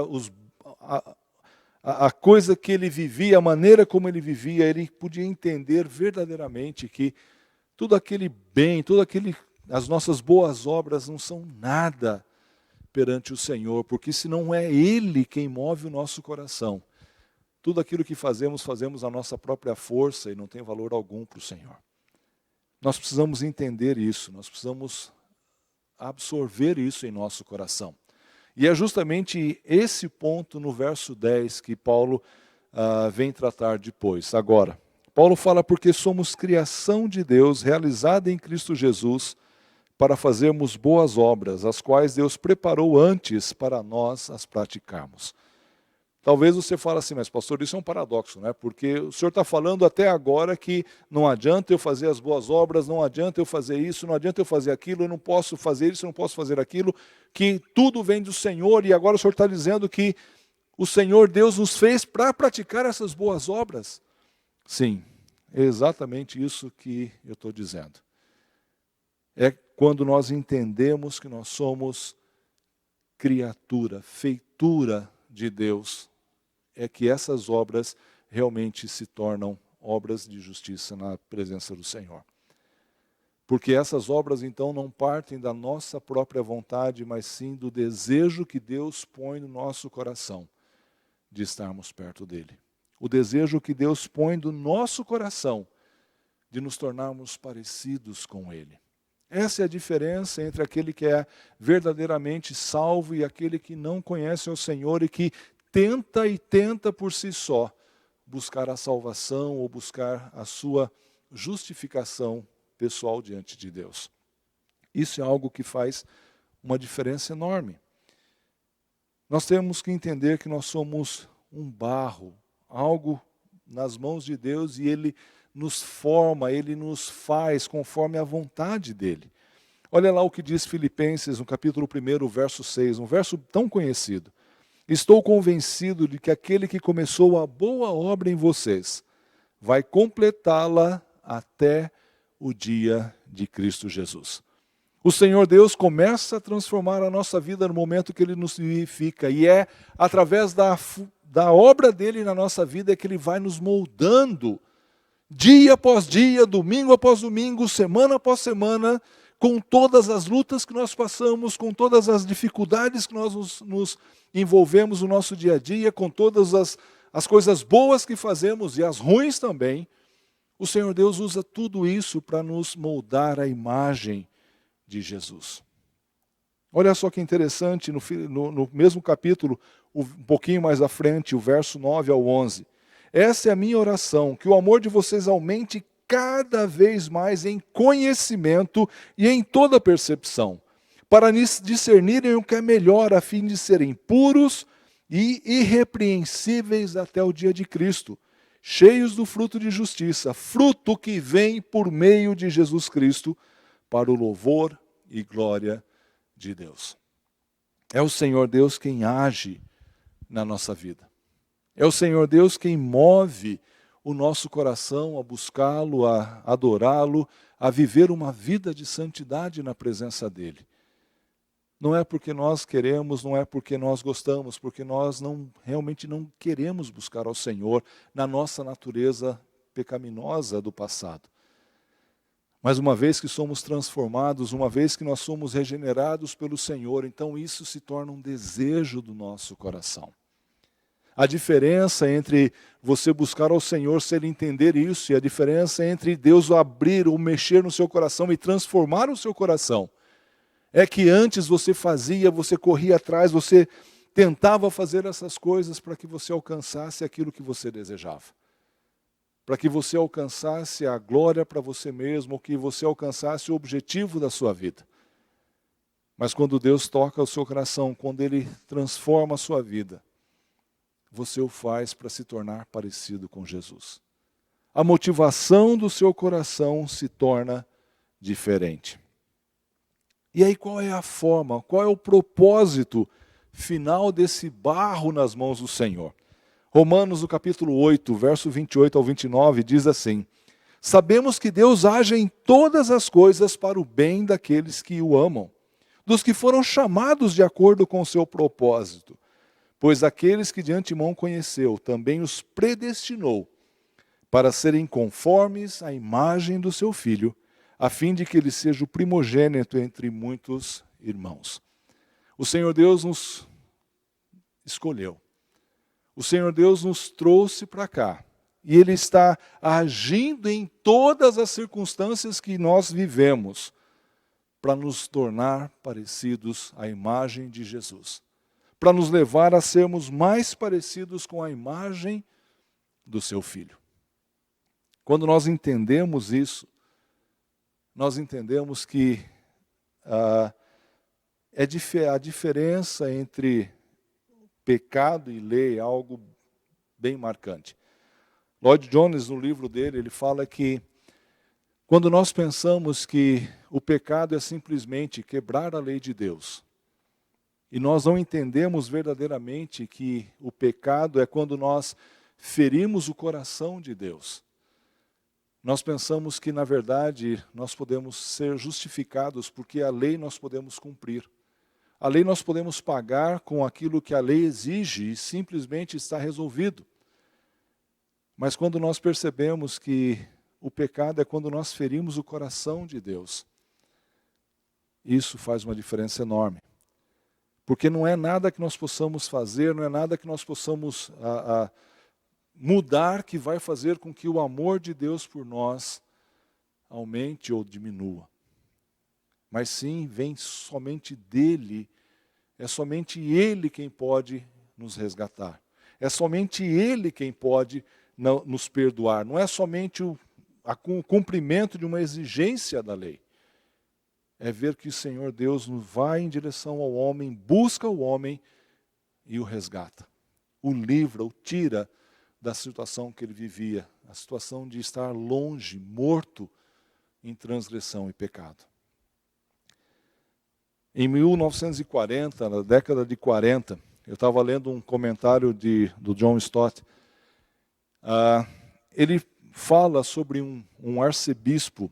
a coisa que ele vivia, a maneira como ele vivia. Ele podia entender verdadeiramente que tudo aquele bem, as nossas boas obras não são nada perante o Senhor, porque se não é Ele quem move o nosso coração, tudo aquilo que fazemos a nossa própria força e não tem valor algum para o Senhor. Nós precisamos entender isso, nós precisamos absorver isso em nosso coração. E é justamente esse ponto no verso 10 que Paulo vem tratar depois. Agora, Paulo fala porque somos criação de Deus, realizada em Cristo Jesus, para fazermos boas obras, as quais Deus preparou antes para nós as praticarmos. Talvez você fale assim, mas pastor, isso é um paradoxo, né? Porque o senhor está falando até agora que não adianta eu fazer as boas obras, não adianta eu fazer isso, não adianta eu fazer aquilo, eu não posso fazer isso, eu não posso fazer aquilo, que tudo vem do Senhor, e agora o senhor está dizendo que o Senhor Deus nos fez para praticar essas boas obras. Sim, é exatamente isso que eu estou dizendo. É quando nós entendemos que nós somos criatura, feitura de Deus, é que essas obras realmente se tornam obras de justiça na presença do Senhor. Porque essas obras então não partem da nossa própria vontade, mas sim do desejo que Deus põe no nosso coração de estarmos perto dele. O desejo que Deus põe do nosso coração de nos tornarmos parecidos com ele. Essa é a diferença entre aquele que é verdadeiramente salvo e aquele que não conhece o Senhor e que tenta por si só buscar a salvação ou buscar a sua justificação pessoal diante de Deus. Isso é algo que faz uma diferença enorme. Nós temos que entender que nós somos um barro, algo nas mãos de Deus, e Ele nos forma, Ele nos faz conforme a vontade dEle. Olha lá o que diz Filipenses, no capítulo 1, verso 6, um verso tão conhecido. Estou convencido de que aquele que começou a boa obra em vocês vai completá-la até o dia de Cristo Jesus. O Senhor Deus começa a transformar a nossa vida no momento que Ele nos vivifica, e é através da obra dEle na nossa vida que Ele vai nos moldando, dia após dia, domingo após domingo, semana após semana, com todas as lutas que nós passamos, com todas as dificuldades que nós nos envolvemos no nosso dia a dia, com todas as coisas boas que fazemos e as ruins também. O Senhor Deus usa tudo isso para nos moldar a imagem de Jesus. Olha só que interessante, no mesmo capítulo, um pouquinho mais à frente, o verso 9 ao 11. Essa é a minha oração, que o amor de vocês aumente cada vez mais em conhecimento e em toda percepção, para discernirem o que é melhor, a fim de serem puros e irrepreensíveis até o dia de Cristo, cheios do fruto de justiça, fruto que vem por meio de Jesus Cristo, para o louvor e glória de Deus. É o Senhor Deus quem age na nossa vida. É o Senhor Deus quem move o nosso coração a buscá-lo, a adorá-lo, a viver uma vida de santidade na presença dEle. Não é porque nós queremos, não é porque nós gostamos, porque nós realmente não queremos buscar ao Senhor na nossa natureza pecaminosa do passado. Mas uma vez que somos transformados, uma vez que nós somos regenerados pelo Senhor, então isso se torna um desejo do nosso coração. A diferença entre você buscar ao Senhor se Ele entender isso, e a diferença entre Deus abrir ou mexer no seu coração e transformar o seu coração, é que antes você fazia, você corria atrás, você tentava fazer essas coisas para que você alcançasse aquilo que você desejava. Para que você alcançasse a glória para você mesmo, ou que você alcançasse o objetivo da sua vida. Mas quando Deus toca o seu coração, quando Ele transforma a sua vida, você o faz para se tornar parecido com Jesus. A motivação do seu coração se torna diferente. E aí qual é a forma, qual é o propósito final desse barro nas mãos do Senhor? Romanos, no capítulo 8, verso 28 ao 29, diz assim: sabemos que Deus age em todas as coisas para o bem daqueles que o amam, dos que foram chamados de acordo com o seu propósito. Pois aqueles que de antemão conheceu, também os predestinou para serem conformes à imagem do seu Filho, a fim de que ele seja o primogênito entre muitos irmãos. O Senhor Deus nos escolheu. O Senhor Deus nos trouxe para cá. E Ele está agindo em todas as circunstâncias que nós vivemos para nos tornar parecidos à imagem de Jesus. Para nos levar a sermos mais parecidos com a imagem do seu Filho. Quando nós entendemos isso, nós entendemos que a diferença entre pecado e lei é algo bem marcante. Lloyd Jones, no livro dele, ele fala que quando nós pensamos que o pecado é simplesmente quebrar a lei de Deus, e nós não entendemos verdadeiramente que o pecado é quando nós ferimos o coração de Deus, nós pensamos que, na verdade, nós podemos ser justificados porque a lei nós podemos cumprir. A lei nós podemos pagar com aquilo que a lei exige e simplesmente está resolvido. Mas quando nós percebemos que o pecado é quando nós ferimos o coração de Deus, isso faz uma diferença enorme. Porque não é nada que nós possamos fazer, não é nada que nós possamos mudar que vai fazer com que o amor de Deus por nós aumente ou diminua. Mas sim, vem somente dele, é somente ele quem pode nos resgatar. É somente ele quem pode nos perdoar. Não é somente o cumprimento de uma exigência da lei. É ver que o Senhor Deus vai em direção ao homem, busca o homem e o resgata. O livra, o tira da situação que ele vivia, a situação de estar longe, morto em transgressão e pecado. Em 1940, na década de 40, eu estava lendo um comentário do John Stott. Ele fala sobre um arcebispo,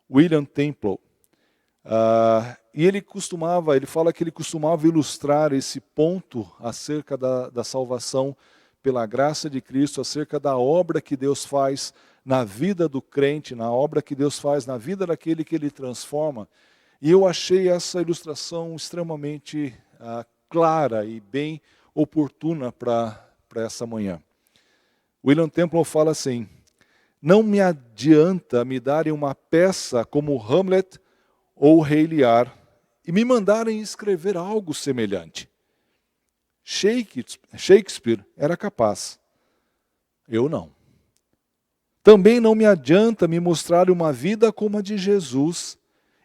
William Temple. E ele fala que ele costumava ilustrar esse ponto acerca da salvação pela graça de Cristo, acerca da obra que Deus faz na vida do crente, na obra que Deus faz na vida daquele que Ele transforma. E eu achei essa ilustração extremamente clara e bem oportuna para essa manhã. William Temple fala assim: não me adianta me darem uma peça como Hamlet ou Rei Lear e me mandarem escrever algo semelhante. Shakespeare era capaz, eu não. Também não me adianta me mostrar uma vida como a de Jesus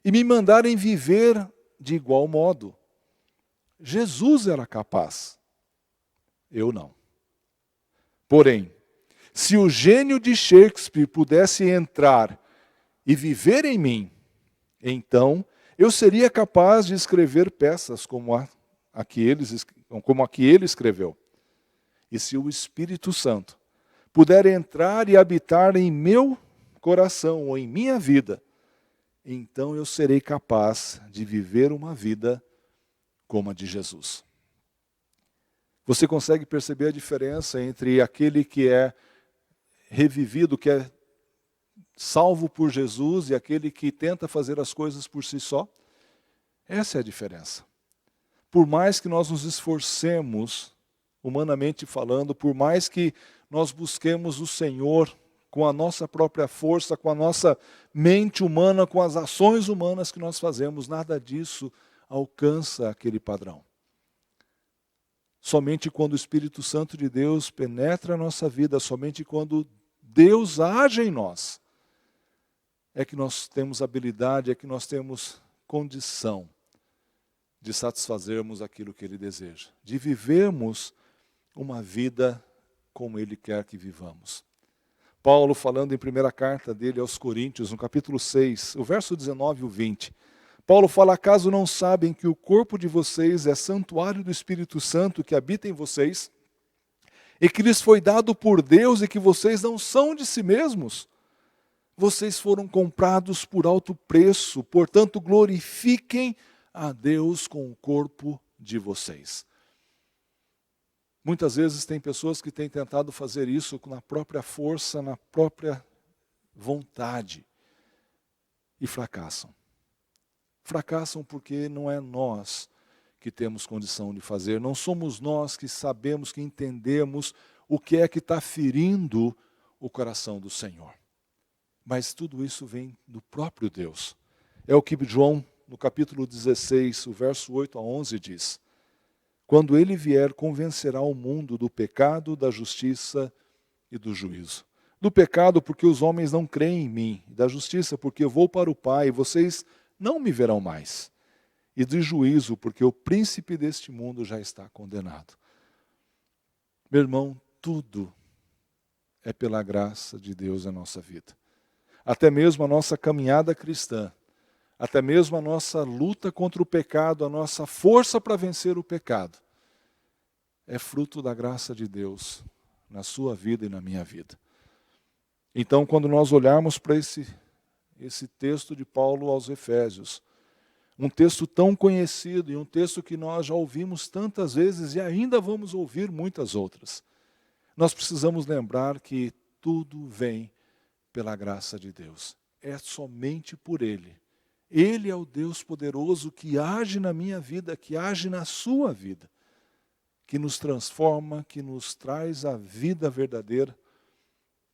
e me mandarem viver de igual modo. Jesus era capaz, eu não. Porém, se o gênio de Shakespeare pudesse entrar e viver em mim, então eu seria capaz de escrever peças como a que ele escreveu. E se o Espírito Santo puder entrar e habitar em meu coração ou em minha vida, então eu serei capaz de viver uma vida como a de Jesus. Você consegue perceber a diferença entre aquele que é revivido, que é salvo por Jesus, e aquele que tenta fazer as coisas por si só? Essa é a diferença. Por mais que nós nos esforcemos, humanamente falando, por mais que nós busquemos o Senhor com a nossa própria força, com a nossa mente humana, com as ações humanas que nós fazemos, nada disso alcança aquele padrão. Somente quando o Espírito Santo de Deus penetra a nossa vida, somente quando Deus age em nós, é que nós temos habilidade, é que nós temos condição de satisfazermos aquilo que Ele deseja, de vivermos uma vida como Ele quer que vivamos. Paulo, falando em primeira carta dele aos Coríntios, no capítulo 6, o verso 19 e o 20, Paulo fala: acaso não sabem que o corpo de vocês é santuário do Espírito Santo que habita em vocês, e que lhes foi dado por Deus e que vocês não são de si mesmos? Vocês foram comprados por alto preço, portanto glorifiquem a Deus com o corpo de vocês. Muitas vezes tem pessoas que têm tentado fazer isso na própria força, na própria vontade, e fracassam. Fracassam porque não é nós que temos condição de fazer, não somos nós que sabemos, que entendemos o que é que está ferindo o coração do Senhor. Mas tudo isso vem do próprio Deus. É o que João, no capítulo 16, o verso 8 a 11 diz: quando Ele vier, convencerá o mundo do pecado, da justiça e do juízo. Do pecado, porque os homens não creem em mim, da justiça, porque eu vou para o Pai, e vocês não me verão mais, e do juízo, porque o príncipe deste mundo já está condenado. Meu irmão, tudo é pela graça de Deus na nossa vida. Até mesmo a nossa caminhada cristã, até mesmo a nossa luta contra o pecado, a nossa força para vencer o pecado, é fruto da graça de Deus na sua vida e na minha vida. Então, quando nós olharmos para esse texto de Paulo aos Efésios, um texto tão conhecido e um texto que nós já ouvimos tantas vezes e ainda vamos ouvir muitas outras, nós precisamos lembrar que tudo vem pela graça de Deus. É somente por Ele. Ele é o Deus poderoso que age na minha vida, que age na sua vida, que nos transforma, que nos traz a vida verdadeira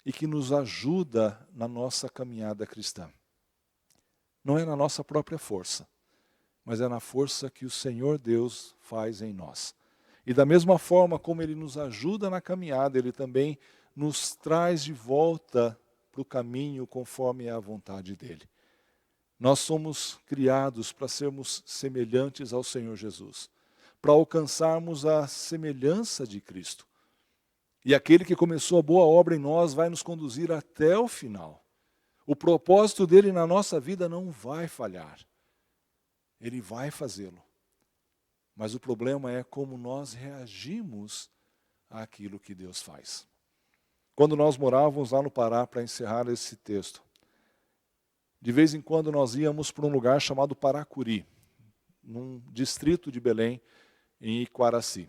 e que nos ajuda na nossa caminhada cristã. Não é na nossa própria força, mas é na força que o Senhor Deus faz em nós. E da mesma forma como Ele nos ajuda na caminhada, Ele também nos traz de volta para o caminho conforme é a vontade dEle. Nós somos criados para sermos semelhantes ao Senhor Jesus, para alcançarmos a semelhança de Cristo. E aquele que começou a boa obra em nós vai nos conduzir até o final. O propósito dele na nossa vida não vai falhar. Ele vai fazê-lo. Mas o problema é como nós reagimos àquilo que Deus faz. Quando nós morávamos lá no Pará, para encerrar esse texto, de vez em quando nós íamos para um lugar chamado Paracuri, num distrito de Belém, em Iquaraci.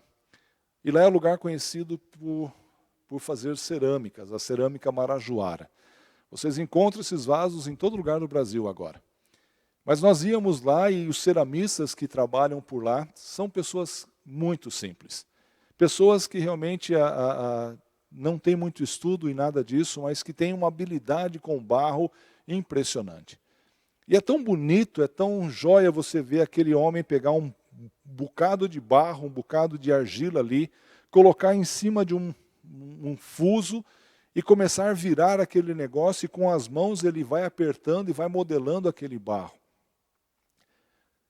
E lá é um lugar conhecido por fazer cerâmicas, a cerâmica marajoara. Vocês encontram esses vasos em todo lugar do Brasil agora. Mas nós íamos lá e os ceramistas que trabalham por lá são pessoas muito simples. Pessoas que realmente não têm muito estudo e nada disso, mas que têm uma habilidade com barro impressionante. E é tão bonito, é tão joia você ver aquele homem pegar um bocado de barro, um bocado de argila ali, colocar em cima de um fuso e começar a virar aquele negócio, e com as mãos ele vai apertando e vai modelando aquele barro.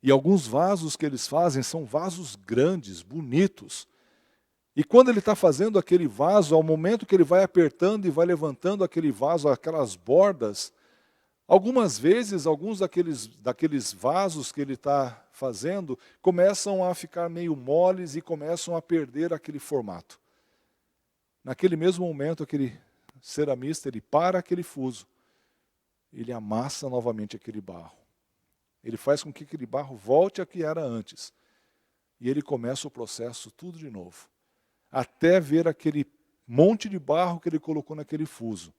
E alguns vasos que eles fazem são vasos grandes, bonitos. E quando ele está fazendo aquele vaso, ao momento que ele vai apertando e vai levantando aquele vaso, aquelas bordas, algumas vezes, alguns daqueles vasos que ele está fazendo, começam a ficar meio moles e começam a perder aquele formato. Naquele mesmo momento, aquele ceramista, ele para aquele fuso, ele amassa novamente aquele barro. Ele faz com que aquele barro volte a que era antes. E ele começa o processo tudo de novo. Até ver aquele monte de barro que ele colocou naquele fuso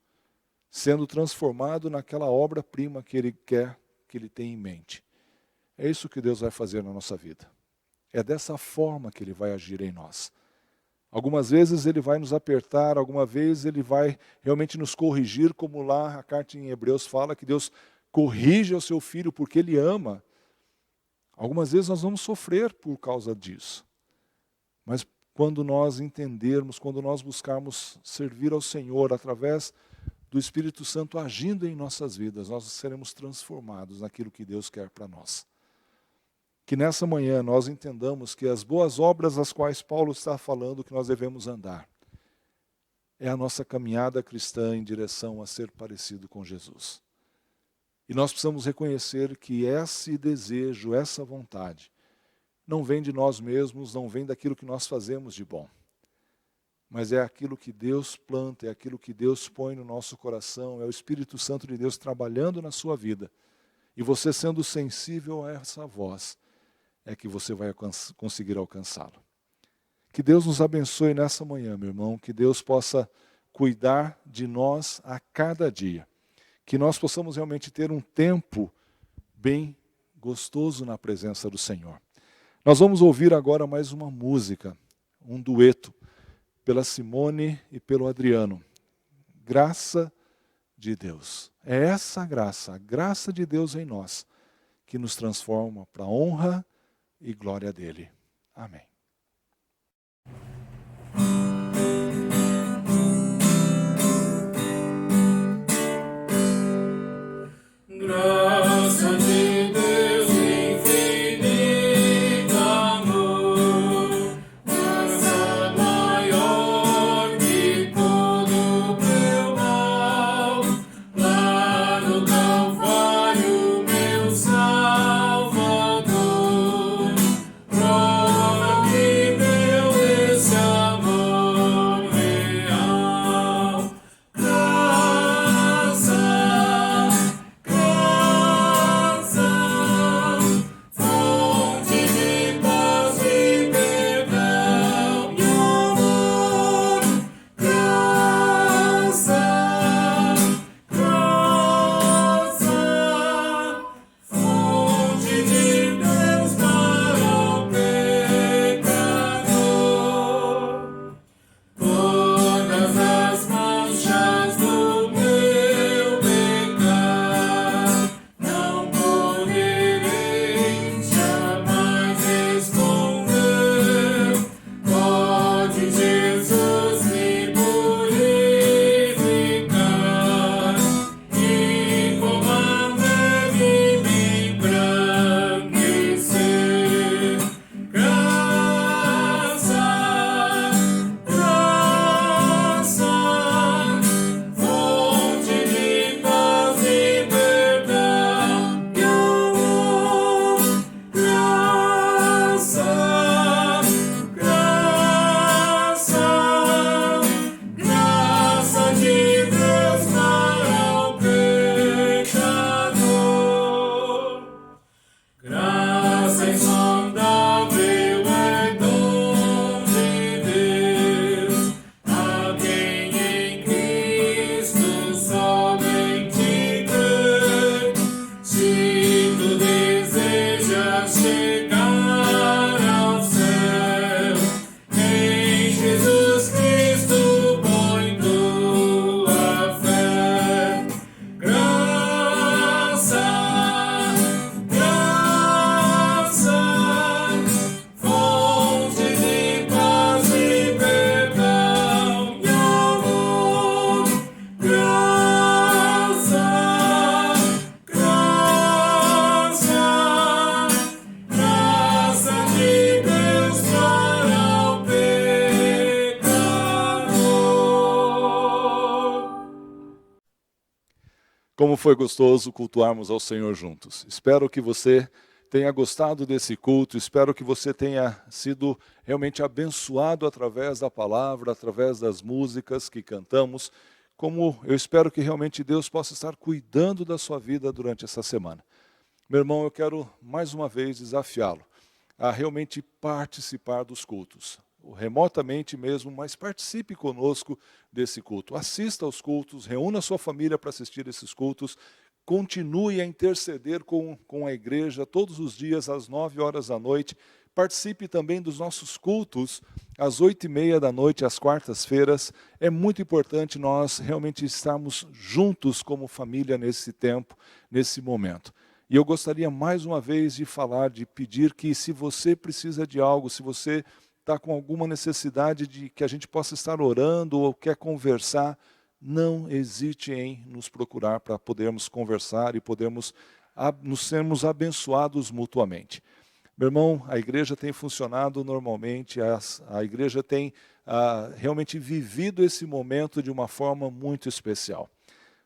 sendo transformado naquela obra-prima que ele quer, que ele tem em mente. É isso que Deus vai fazer na nossa vida. É dessa forma que Ele vai agir em nós. Algumas vezes Ele vai nos apertar, algumas vezes Ele vai realmente nos corrigir, como lá a carta em Hebreus fala, que Deus corrige o seu Filho porque Ele ama. Algumas vezes nós vamos sofrer por causa disso. Mas quando nós entendermos, quando nós buscarmos servir ao Senhor através do Espírito Santo agindo em nossas vidas, nós seremos transformados naquilo que Deus quer para nós. Que nessa manhã nós entendamos que as boas obras às quais Paulo está falando que nós devemos andar, é a nossa caminhada cristã em direção a ser parecido com Jesus. E nós precisamos reconhecer que esse desejo, essa vontade, não vem de nós mesmos, não vem daquilo que nós fazemos de bom. Mas é aquilo que Deus planta, é aquilo que Deus põe no nosso coração, é o Espírito Santo de Deus trabalhando na sua vida. E você sendo sensível a essa voz, é que você vai conseguir alcançá-lo. Que Deus nos abençoe nessa manhã, meu irmão, que Deus possa cuidar de nós a cada dia. Que nós possamos realmente ter um tempo bem gostoso na presença do Senhor. Nós vamos ouvir agora mais uma música, um dueto, pela Simone e pelo Adriano. Graça de Deus. É essa graça, a graça de Deus em nós, que nos transforma para a honra e glória dele. Amém. Graça de Deus, infinito amor, graça maior que todo meu mal, lá no Calvário, meu Salvador, prova que deu esse amor real. Graça, fonte de paz e perdão e amor. Graça, fonte de Deus para o pecador. Todas as manchas do meu pecar não poderei jamais esconder. Pode Jesus me purificar e como a neve me embranquecer. Graça, fonte de paz e perdão e amor. Graça, graça de Deus para o pecador. Graça insondável é dom de Deus, a quem em Cristo somente crê. Se tu desejas chegar ao céu, em Jesus Cristo põe tua fé. Graça, fonte de paz e perdão e amor. Graça, de Deus para o pecador. Como foi gostoso cultuarmos ao Senhor juntos. Espero que você tenha gostado desse culto, espero que você tenha sido realmente abençoado através da palavra, através das músicas que cantamos, como eu espero que realmente Deus possa estar cuidando da sua vida durante essa semana. Meu irmão, eu quero mais uma vez desafiá-lo a realmente participar dos cultos, remotamente mesmo, mas participe conosco desse culto. Assista aos cultos, reúna a sua família para assistir esses cultos, continue a interceder com a igreja todos os dias às 9 horas da noite. Participe também dos nossos cultos às 8h30 da noite, às quartas-feiras. É muito importante nós realmente estarmos juntos como família nesse tempo, nesse momento. E eu gostaria mais uma vez de falar, de pedir que se você precisa de algo, se você está com alguma necessidade de que a gente possa estar orando ou quer conversar, não hesite em nos procurar para podermos conversar e podermos nos sermos abençoados mutuamente. Meu irmão, a igreja tem funcionado normalmente, a igreja tem realmente vivido esse momento de uma forma muito especial.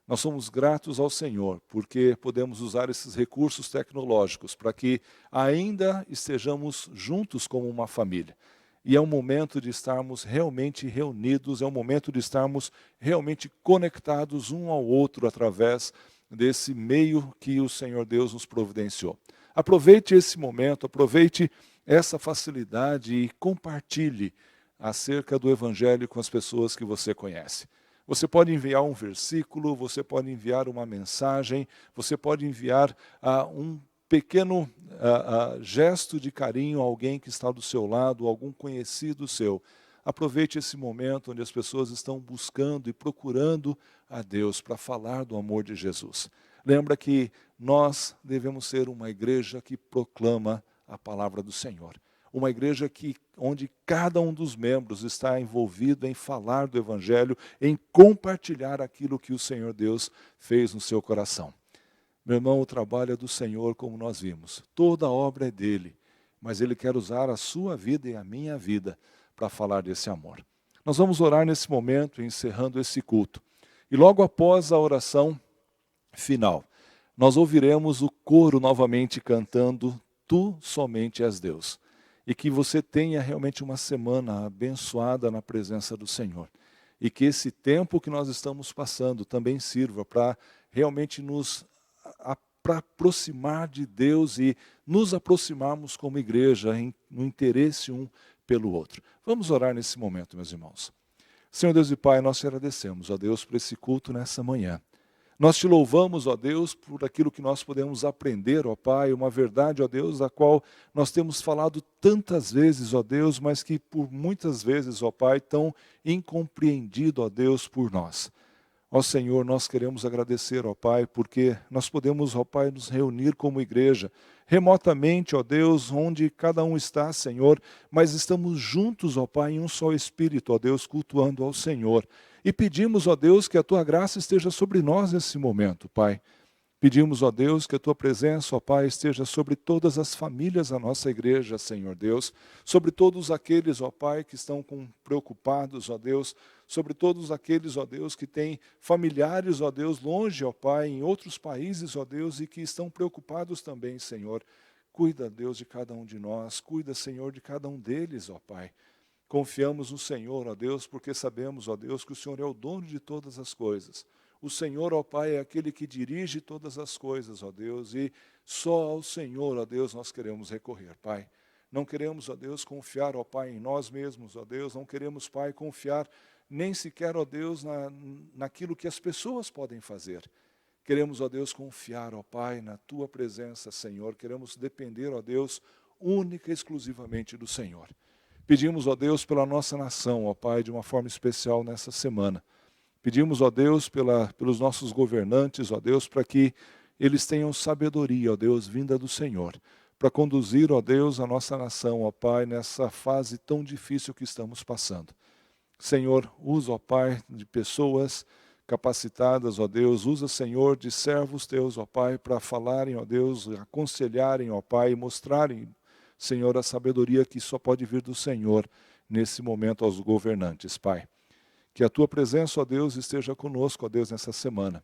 Nós somos gratos ao Senhor, porque podemos usar esses recursos tecnológicos para que ainda estejamos juntos como uma família. E é um momento de estarmos realmente reunidos, é um momento de estarmos realmente conectados um ao outro através desse meio que o Senhor Deus nos providenciou. Aproveite esse momento, aproveite essa facilidade e compartilhe acerca do Evangelho com as pessoas que você conhece. Você pode enviar um versículo, você pode enviar uma mensagem, você pode enviar um pequeno gesto de carinho a alguém que está do seu lado, algum conhecido seu. Aproveite esse momento onde as pessoas estão buscando e procurando a Deus para falar do amor de Jesus. Lembra que nós devemos ser uma igreja que proclama a palavra do Senhor. Uma igreja onde cada um dos membros está envolvido em falar do Evangelho, em compartilhar aquilo que o Senhor Deus fez no seu coração. Meu irmão, o trabalho é do Senhor, como nós vimos. Toda a obra é dele, mas ele quer usar a sua vida e a minha vida para falar desse amor. Nós vamos orar nesse momento, encerrando esse culto. E logo após a oração final, nós ouviremos o coro novamente cantando Tu somente és Deus. E que você tenha realmente uma semana abençoada na presença do Senhor. E que esse tempo que nós estamos passando também sirva para realmente para aproximar de Deus e nos aproximarmos como igreja no interesse um pelo outro. Vamos orar nesse momento, meus irmãos. Senhor Deus e Pai, nós te agradecemos, ó Deus, por esse culto nessa manhã. Nós te louvamos, ó Deus, por aquilo que nós podemos aprender, ó Pai, uma verdade, ó Deus, da qual nós temos falado tantas vezes, ó Deus, mas que por muitas vezes, ó Pai, tão incompreendido, ó Deus, por nós. Ó Senhor, nós queremos agradecer, ó Pai, porque nós podemos, ó Pai, nos reunir como igreja, remotamente, ó Deus, onde cada um está, Senhor, mas estamos juntos, ó Pai, em um só Espírito, ó Deus, cultuando ao Senhor. E pedimos, ó Deus, que a Tua graça esteja sobre nós nesse momento, Pai. Pedimos, ó Deus, que a Tua presença, ó Pai, esteja sobre todas as famílias da nossa igreja, Senhor Deus. Sobre todos aqueles, ó Pai, que estão preocupados, ó Deus. Sobre todos aqueles, ó Deus, que têm familiares, ó Deus, longe, ó Pai, em outros países, ó Deus, e que estão preocupados também, Senhor. Cuida, Deus, de cada um de nós. Cuida, Senhor, de cada um deles, ó Pai. Confiamos no Senhor, ó Deus, porque sabemos, ó Deus, que o Senhor é o dono de todas as coisas. O Senhor, ó Pai, é aquele que dirige todas as coisas, ó Deus, e só ao Senhor, ó Deus, nós queremos recorrer, Pai. Não queremos, ó Deus, confiar, ó Pai, em nós mesmos, ó Deus, não queremos, Pai, confiar nem sequer, ó Deus, naquilo que as pessoas podem fazer. Queremos, ó Deus, confiar, ó Pai, na Tua presença, Senhor. Queremos depender, ó Deus, única e exclusivamente do Senhor. Pedimos, ó Deus, pela nossa nação, ó Pai, de uma forma especial nessa semana. Pedimos, ó Deus, pelos nossos governantes, ó Deus, para que eles tenham sabedoria, ó Deus, vinda do Senhor, para conduzir, ó Deus, a nossa nação, ó Pai, nessa fase tão difícil que estamos passando. Senhor, usa, ó Pai, de pessoas capacitadas, ó Deus, usa, Senhor, de servos Teus, ó Pai, para falarem, ó Deus, aconselharem, ó Pai, e mostrarem, Senhor, a sabedoria que só pode vir do Senhor nesse momento aos governantes, Pai. Que a Tua presença, ó Deus, esteja conosco, ó Deus, nessa semana.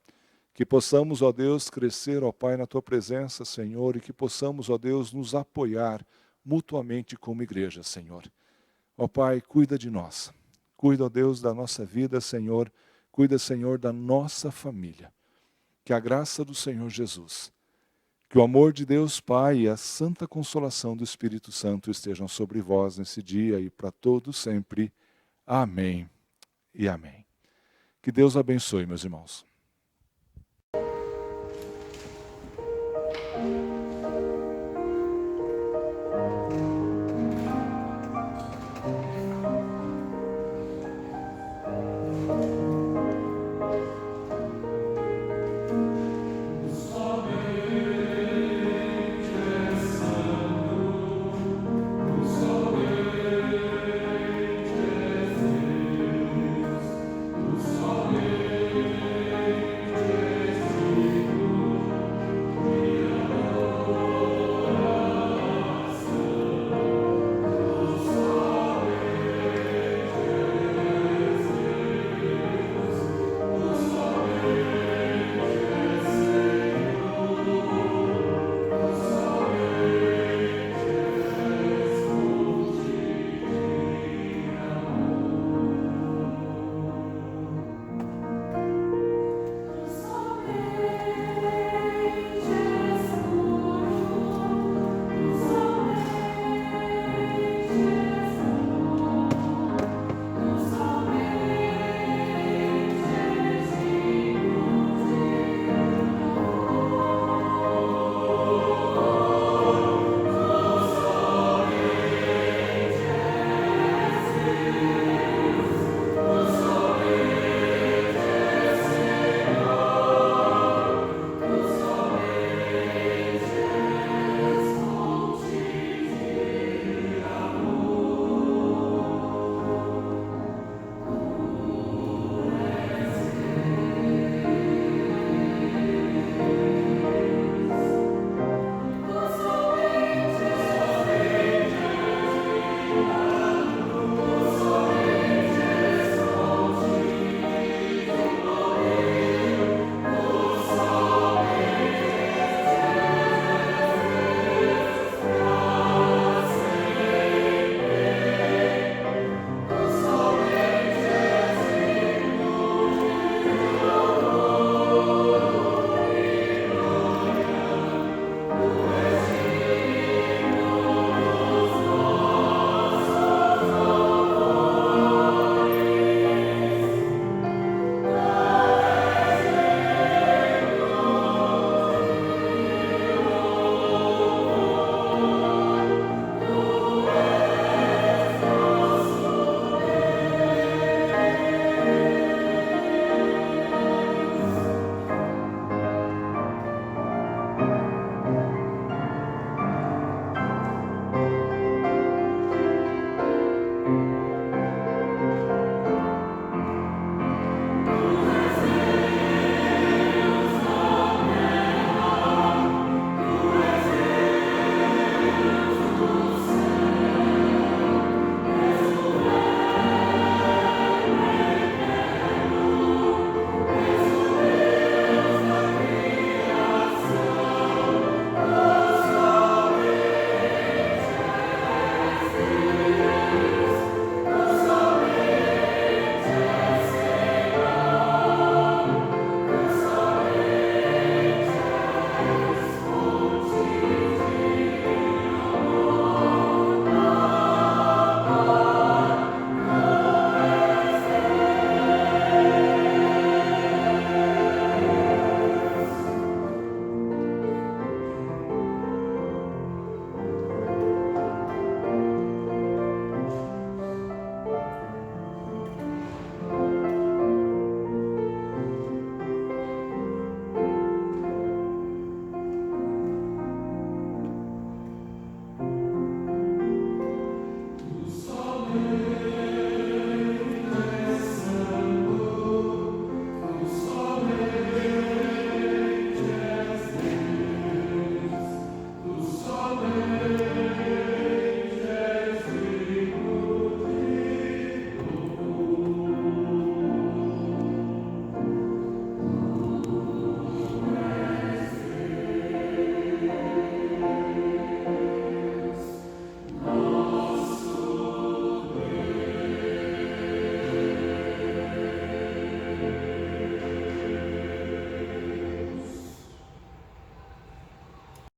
Que possamos, ó Deus, crescer, ó Pai, na Tua presença, Senhor, e que possamos, ó Deus, nos apoiar mutuamente como igreja, Senhor. Ó Pai, cuida de nós. Cuida, ó Deus, da nossa vida, Senhor. Cuida, Senhor, da nossa família. Que a graça do Senhor Jesus, que o amor de Deus Pai e a santa consolação do Espírito Santo estejam sobre vós nesse dia e para todos sempre. Amém e amém. Que Deus abençoe, meus irmãos.